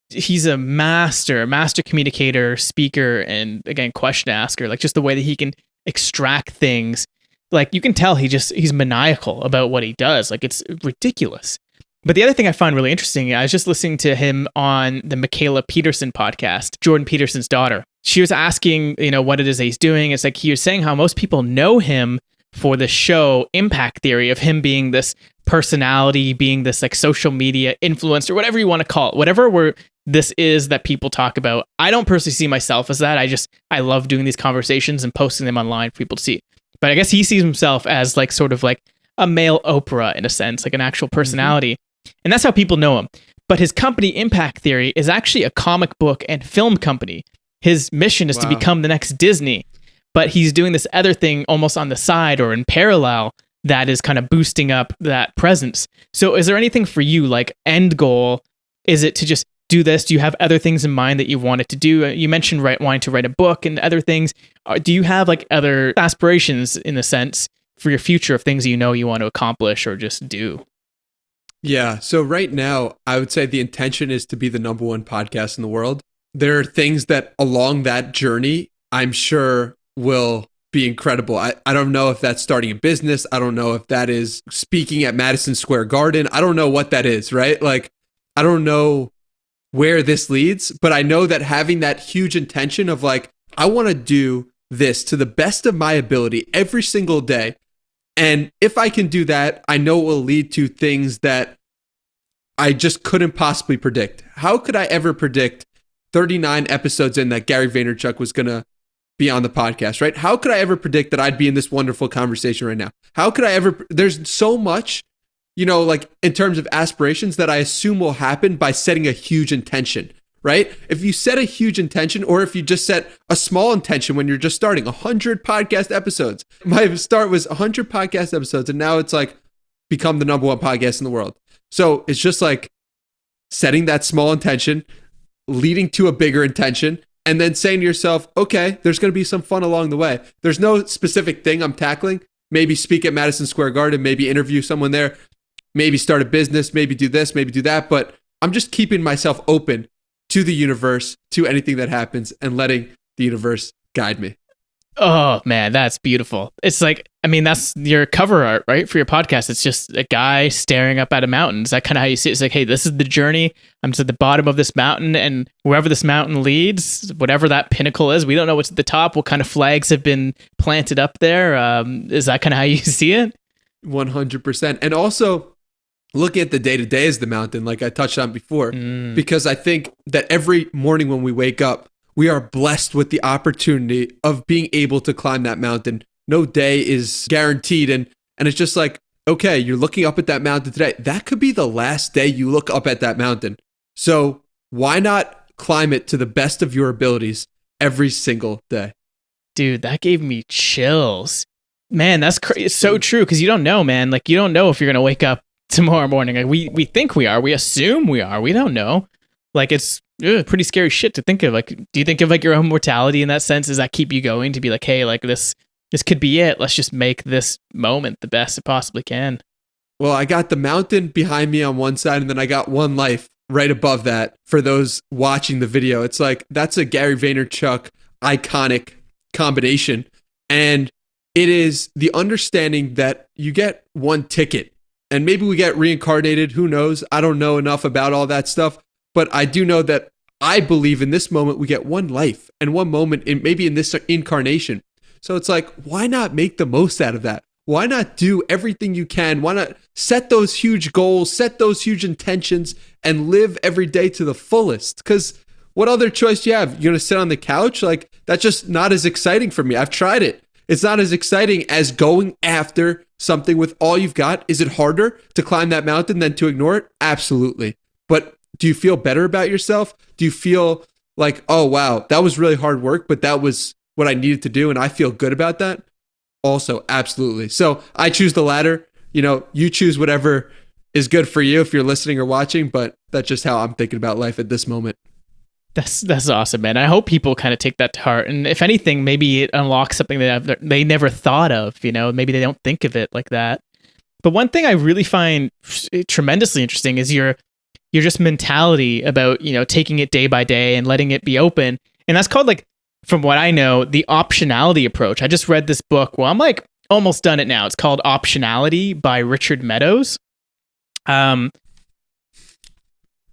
He's a master communicator, speaker, and again, question asker. Like, just the way that he can extract things. Like, you can tell he's maniacal about what he does. Like, it's ridiculous. But the other thing I find really interesting, I was just listening to him on the Michaela Peterson podcast, Jordan Peterson's daughter. She was asking, what it is that he's doing. It's like he was saying how most people know him for the show Impact Theory, of him being this personality, being this like social media influencer, whatever you want to call it, whatever this is that people talk about. I don't personally see myself as that. I love doing these conversations and posting them online for people to see. But I guess he sees himself as like sort of like a male Oprah in a sense, like an actual personality. Mm-hmm. And that's how people know him. But his company, Impact Theory, is actually a comic book and film company. His mission is to become the next Disney. But he's doing this other thing almost on the side or in parallel that is kind of boosting up that presence. So is there anything for you, like end goal? Is it to just do this? Do you have other things in mind that you wanted to do? You mentioned wanting to write a book and other things. Do you have like other aspirations in a sense for your future of things you want to accomplish or just do? Yeah. So right now, I would say the intention is to be the number one podcast in the world. There are things that along that journey, I'm sure will be incredible. I don't know if that's starting a business. I don't know if that is speaking at Madison Square Garden. I don't know what that is, right? Like, I don't know where this leads, but I know that having that huge intention of like, I want to do this to the best of my ability every single day. And if I can do that, I know it will lead to things that I just couldn't possibly predict. How could I ever predict 39 episodes in that Gary Vaynerchuk was going to be on the podcast, right? How could I ever predict that I'd be in this wonderful conversation right now? How could I ever, there's so much, like in terms of aspirations that I assume will happen by setting a huge intention, right? If you set a huge intention, or if you just set a small intention when you're just starting 100 podcast episodes, my start was 100 podcast episodes. And now it's like become the number one podcast in the world. So it's just like setting that small intention, leading to a bigger intention, and then saying to yourself, okay, there's going to be some fun along the way. There's no specific thing I'm tackling. Maybe speak at Madison Square Garden, maybe interview someone there, maybe start a business, maybe do this, maybe do that. But I'm just keeping myself open to the universe, to anything that happens, and letting the universe guide me. Oh man, that's beautiful. It's like, that's your cover art, right? For your podcast. It's just a guy staring up at a mountain. Is that kind of how you see it? It's like, hey, this is the journey. I'm to the bottom of this mountain, and wherever this mountain leads, whatever that pinnacle is, we don't know what's at the top. What kind of flags have been planted up there? Is that kind of how you see it? 100%. And also look at the day-to-day as the mountain, like I touched on before, because I think that every morning when we wake up, we are blessed with the opportunity of being able to climb that mountain. No day is guaranteed. And it's just like, okay, you're looking up at that mountain today. That could be the last day you look up at that mountain. So why not climb it to the best of your abilities every single day? Dude, that gave me chills. Man, that's crazy. It's so true, because you don't know, man. Like, you don't know if you're going to wake up tomorrow morning. Like, we think we are. We assume we are. We don't know. Like, it's pretty scary shit to think of. Like, do you think of like your own mortality in that sense? Does that keep you going to be like, hey, like this could be it. Let's just make this moment the best it possibly can. Well, I got the mountain behind me on one side, and then I got one life right above that for those watching the video. It's like, that's a Gary Vaynerchuk iconic combination. And it is the understanding that you get one ticket, and maybe we get reincarnated. Who knows? I don't know enough about all that stuff. But I do know that I believe in this moment, we get one life and one moment maybe in this incarnation. So it's like, why not make the most out of that? why not do everything you can? Why not set those huge goals, set those huge intentions, and live every day to the fullest? Because what other choice do you have? You're going to sit on the couch? Like, that's just not as exciting for me. I've tried it. It's not as exciting as going after something with all you've got. Is it harder to climb that mountain than to ignore it? Absolutely. But do you feel better about yourself? Do you feel like, oh, wow, that was really hard work, but that was what I needed to do, and I feel good about that? Also, absolutely. So I choose the latter. You choose whatever is good for you if you're listening or watching, but that's just how I'm thinking about life at this moment. That's awesome, man. I hope people kind of take that to heart. And if anything, maybe it unlocks something that they never thought of, maybe they don't think of it like that. But one thing I really find tremendously interesting is your just mentality about, taking it day by day and letting it be open. And that's called, like, from what I know, the optionality approach. I just read this book. Well, I'm like almost done it now. It's called Optionality by Richard Meadows. Oh,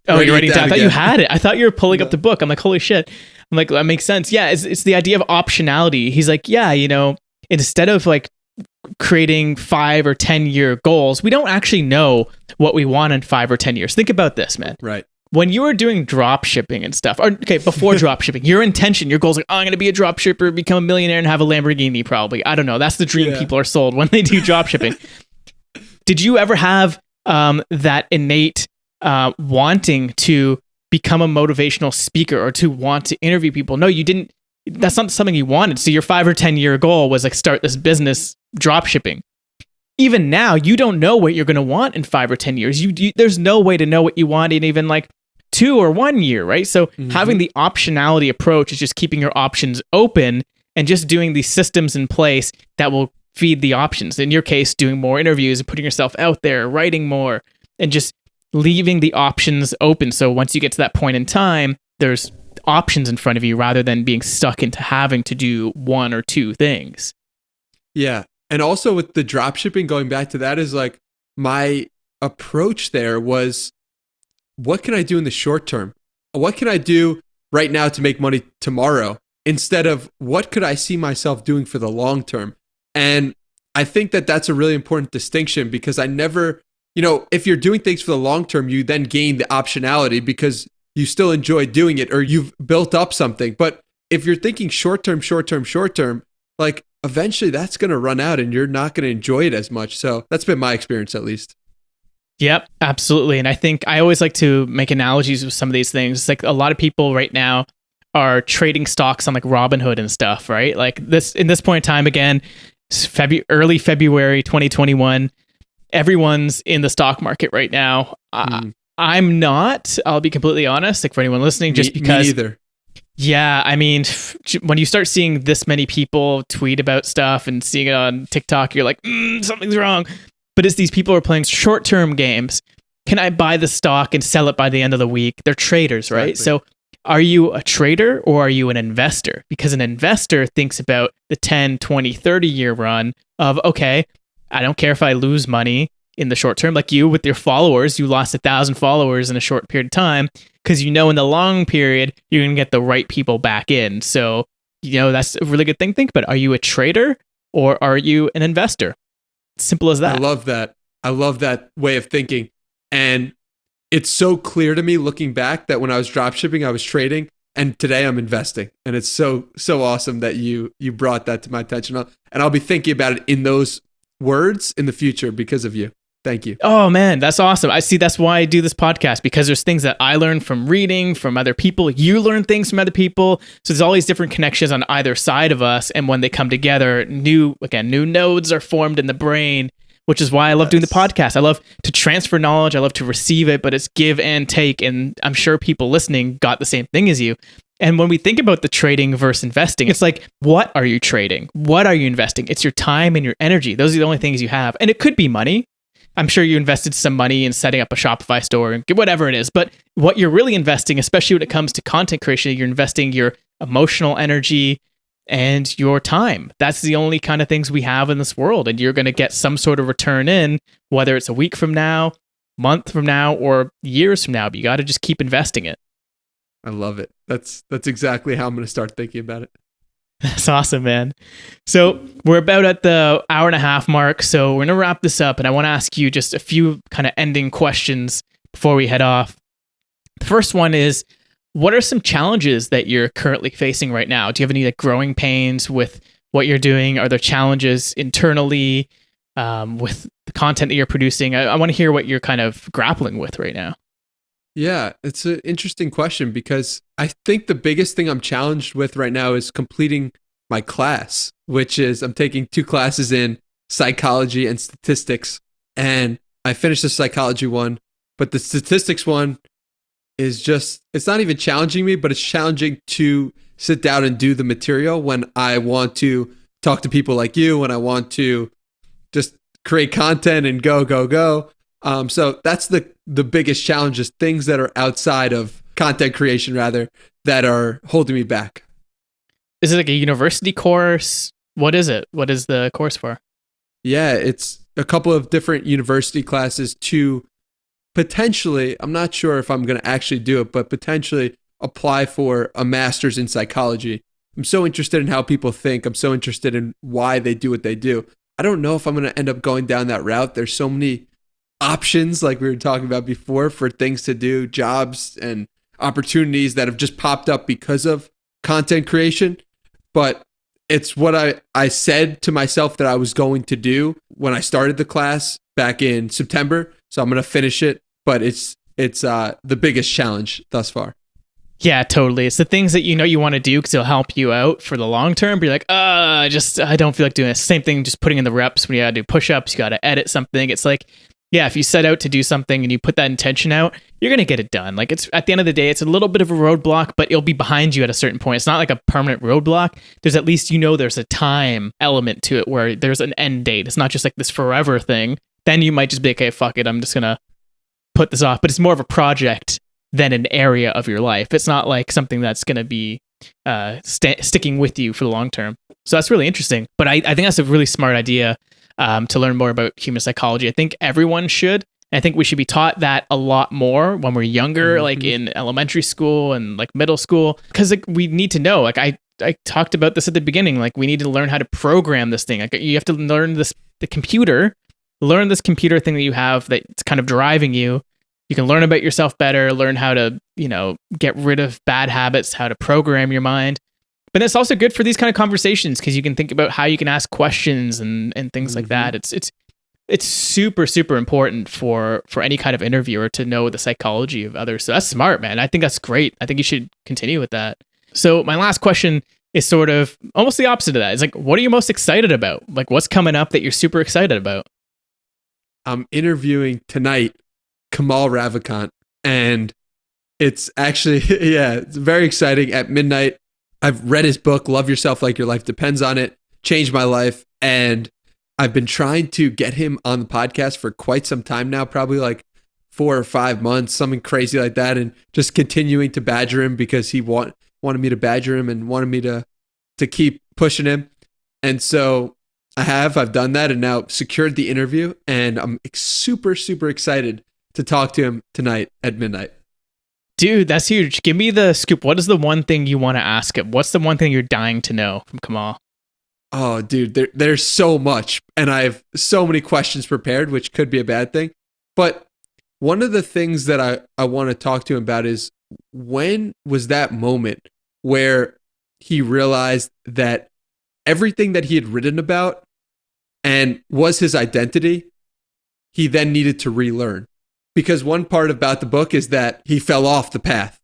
you're writing it down. I thought you had it. I thought you were pulling up the book. I'm like, holy shit. I'm like, that makes sense. Yeah, it's the idea of optionality. He's like, yeah, instead of like creating 5 or 10-year goals, we don't actually know what we want in 5 or 10 years. Think about this, man. Right. When you were doing drop shipping and stuff, or okay, before drop shipping, your intention, your goal is like, oh, I'm going to be a drop shipper, become a millionaire, and have a Lamborghini probably. I don't know. That's the dream people are sold when they do drop shipping. Did you ever have that innate wanting to become a motivational speaker or to want to interview people? No, you didn't. That's not something you wanted. So your 5 or 10-year goal was like start this business drop shipping. Even now, you don't know what you're going to want in 5 or 10 years. There's no way to know what you want in even like 2 or 1 year, right? So having the optionality approach is just keeping your options open and just doing these systems in place that will feed the options. In your case, doing more interviews and putting yourself out there, writing more, and just leaving the options open. So once you get to that point in time, there's options in front of you rather than being stuck into having to do 1 or 2 things. Yeah. And also with the drop shipping, going back to that, is like my approach there was, what can I do in the short term? What can I do right now to make money tomorrow? Instead of what could I see myself doing for the long term? And I think that that's a really important distinction, because I never, if you're doing things for the long term, you then gain the optionality because you still enjoy doing it or you've built up something. But if you're thinking short term, like eventually that's going to run out and you're not going to enjoy it as much. So that's been my experience, at least. Yep, absolutely. And I think I always like to make analogies with some of these things. It's like a lot of people right now are trading stocks on like Robinhood and stuff, right? Like this, in this point in time, again, early February 2021, everyone's in the stock market right now. I'm not, I'll be completely honest, like for anyone listening, just because. Me neither. Yeah, I mean, when you start seeing this many people tweet about stuff and seeing it on TikTok, you're like, something's wrong. But it's these people who are playing short-term games. Can I buy the stock and sell it by the end of the week? They're traders, right? Exactly. So are you a trader or are you an investor? Because an investor thinks about the 10, 20, 30-year run of, okay, I don't care if I lose money in the short term, like you with your followers. You lost 1,000 followers in a short period of time because in the long period, you're going to get the right people back in. So, that's a really good thing. Think about it. Are you a trader or are you an investor? Simple as that. I love that. I love that way of thinking. And it's so clear to me looking back that when I was dropshipping, I was trading, and today I'm investing. And it's so awesome that you brought that to my attention. And I'll be thinking about it in those words in the future because of you. Thank you. Oh man, that's awesome. I see. That's why I do this podcast, because there's things that I learn from reading from other people. You learn things from other people. So there's all these different connections on either side of us. And when they come together, new nodes are formed in the brain, which is why I love doing the podcast. I love to transfer knowledge. I love to receive it, but it's give and take. And I'm sure people listening got the same thing as you. And when we think about the trading versus investing, it's like, what are you trading? What are you investing? It's your time and your energy. Those are the only things you have. And it could be money. I'm sure you invested some money in setting up a Shopify store and whatever it is. But what you're really investing, especially when it comes to content creation, you're investing your emotional energy and your time. That's the only kind of things we have in this world. And you're going to get some sort of return in, whether it's a week from now, month from now, or years from now. But you got to just keep investing it. I love it. That's exactly how I'm going to start thinking about it. That's awesome, man. So we're about at the hour and a half mark. So we're going to wrap this up. And I want to ask you just a few kind of ending questions before we head off. The first one is, what are some challenges that you're currently facing right now? Do you have any like growing pains with what you're doing? Are there challenges internally with the content that you're producing? I want to hear what you're kind of grappling with right now. Yeah, it's an interesting question because I think the biggest thing I'm challenged with right now is completing my class, which is I'm taking 2 classes in psychology and statistics. And I finished the psychology one, but the statistics one is just, it's not even challenging me, but it's challenging to sit down and do the material when I want to talk to people like you, when I want to just create content and go. So that's the biggest challenge, is things that are outside of content creation, rather, that are holding me back. Is it like a university course? What is it? What is the course for? Yeah, it's a couple of different university classes to potentially, I'm not sure if I'm going to actually do it, but potentially apply for a master's in psychology. I'm so interested in how people think. I'm so interested in why they do what they do. I don't know if I'm going to end up going down that route. There's so many options, like we were talking about before, for things to do, jobs and opportunities that have just popped up because of content creation. But it's what I said to myself that I was going to do when I started the class back in September. So I'm going to finish it, but it's the biggest challenge thus far. Yeah, totally. It's the things that you want to do because it'll help you out for the long term. But you're like, I don't feel like doing this. Same thing, just putting in the reps when you got to do push-ups, you got to edit something. It's like, yeah, if you set out to do something and you put that intention out, you're going to get it done. Like, it's at the end of the day, it's a little bit of a roadblock, but it'll be behind you at a certain point. It's not like a permanent roadblock. There's at least, there's a time element to it where there's an end date. It's not just like this forever thing. Then you might just be, okay, fuck it, I'm just going to put this off. But it's more of a project than an area of your life. It's not like something that's going to be sticking with you for the long term. So that's really interesting. But I think that's a really smart idea to learn more about human psychology. I think everyone should. I think we should be taught that a lot more when we're younger, like in elementary school and like middle school, because like, we need to know. Like I talked about this at the beginning. Like, we need to learn how to program this thing. Like, you have to learn the computer, learn this computer thing that you have that's kind of driving you. You can learn about yourself better, learn how to, get rid of bad habits, how to program your mind. But it's also good for these kind of conversations because you can think about how you can ask questions and things like that. It's super, super important for any kind of interviewer to know the psychology of others. So that's smart, man. I think that's great. I think you should continue with that. So my last question is sort of almost the opposite of that. It's like, what are you most excited about? Like, what's coming up that you're super excited about? I'm interviewing tonight Kamal Ravikant, and it's actually, yeah, it's very exciting. At midnight, I've read his book, Love Yourself Like Your Life Depends on It, changed my life, and I've been trying to get him on the podcast for quite some time now, probably like 4 or 5 months, something crazy like that, and just continuing to badger him because he wanted me to badger him and wanted me to keep pushing him. And so I've done that and now secured the interview, and I'm super, super excited to talk to him tonight at midnight. Dude, that's huge. Give me the scoop. What is the one thing you want to ask him? What's the one thing you're dying to know from Kamal? Oh, dude, there's so much, and I have so many questions prepared, which could be a bad thing. But one of the things that I want to talk to him about is, when was that moment where he realized that everything that he had written about and was his identity, he then needed to relearn? Because one part about the book is that he fell off the path.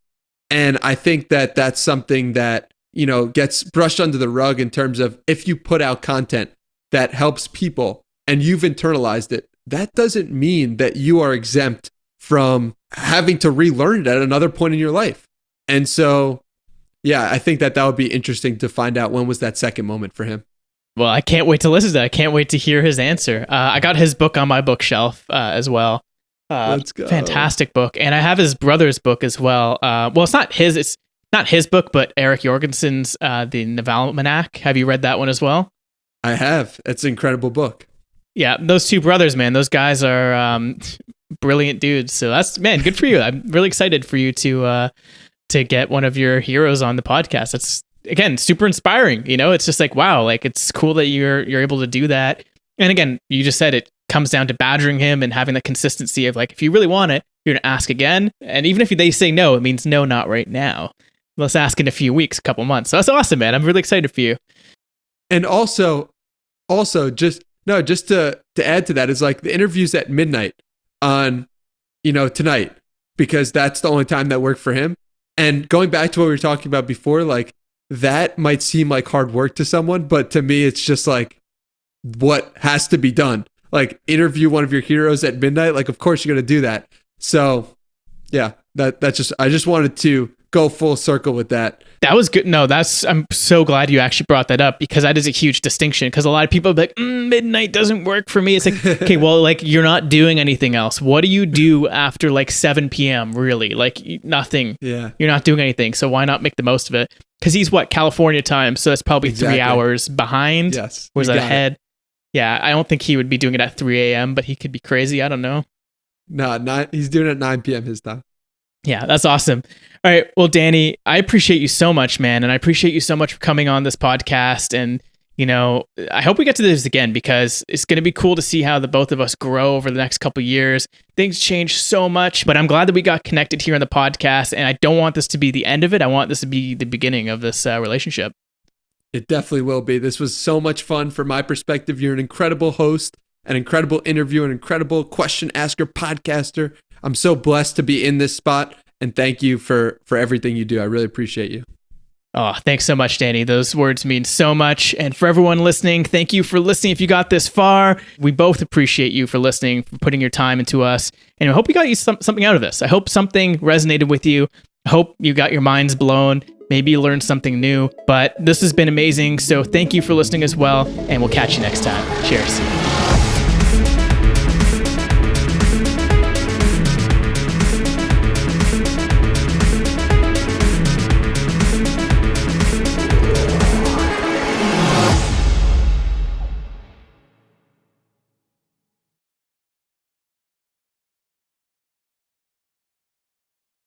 And I think that that's something that, gets brushed under the rug in terms of, if you put out content that helps people and you've internalized it, that doesn't mean that you are exempt from having to relearn it at another point in your life. And so, yeah, I think that would be interesting to find out, when was that second moment for him. Well, I can't wait to listen to that. I can't wait to hear his answer. I got his book on my bookshelf as well. Let's go. Fantastic book. And I have his brother's book as well. Well, it's not his book, but Eric Jorgensen's The Navalmanac. Have you read that one as well? I have. It's an incredible book. Yeah, those two brothers, man, those guys are brilliant dudes. So that's, man, good for you. I'm really excited for you to get one of your heroes on the podcast. again, super inspiring. You know, it's just like, wow, like it's cool that you're able to do that. And again, you just said it comes down to badgering him and having the consistency of like, if you really want it, you're gonna ask again. And even if they say no, it means no, not right now. Let's ask in a few weeks, a couple months. So that's awesome, man. I'm really excited for you. And also just to add to that is like the interviews at midnight on, tonight, because that's the only time that worked for him. And going back to what we were talking about before, like that might seem like hard work to someone, but to me, it's just like what has to be done. Like interview one of your heroes at midnight. Like, of course you're going to do that. So yeah, I just wanted to go full circle with that. That was good. No, I'm so glad you actually brought that up, because that is a huge distinction. Because a lot of people are like, midnight doesn't work for me. It's like, okay, well, like you're not doing anything else. What do you do after like 7 p.m. really? Like nothing. Yeah. You're not doing anything. So why not make the most of it? Because he's California time. So that's probably Exactly. 3 hours behind. Yes. Was you that got ahead? it. Yeah. I don't think he would be doing it at 3 a.m., but he could be crazy. I don't know. No, he's doing it at 9 p.m. his time. Yeah, that's awesome. All right. Well, Danny, I appreciate you so much, man. And I appreciate you so much for coming on this podcast. And, I hope we get to this again, because it's going to be cool to see how the both of us grow over the next couple of years. Things change so much, but I'm glad that we got connected here on the podcast. And I don't want this to be the end of it. I want this to be the beginning of this relationship. It definitely will be. This was so much fun from my perspective. You're an incredible host, an incredible interviewer, an incredible question asker, podcaster. I'm so blessed to be in this spot, and thank you for everything you do. I really appreciate you. Oh, thanks so much, Danny. Those words mean so much. And for everyone listening, thank you for listening. If you got this far, we both appreciate you for listening, for putting your time into us. And I hope we got you something out of this. I hope something resonated with you. I hope you got your minds blown. Maybe you learned something new. But this has been amazing. So thank you for listening as well. And we'll catch you next time. Cheers.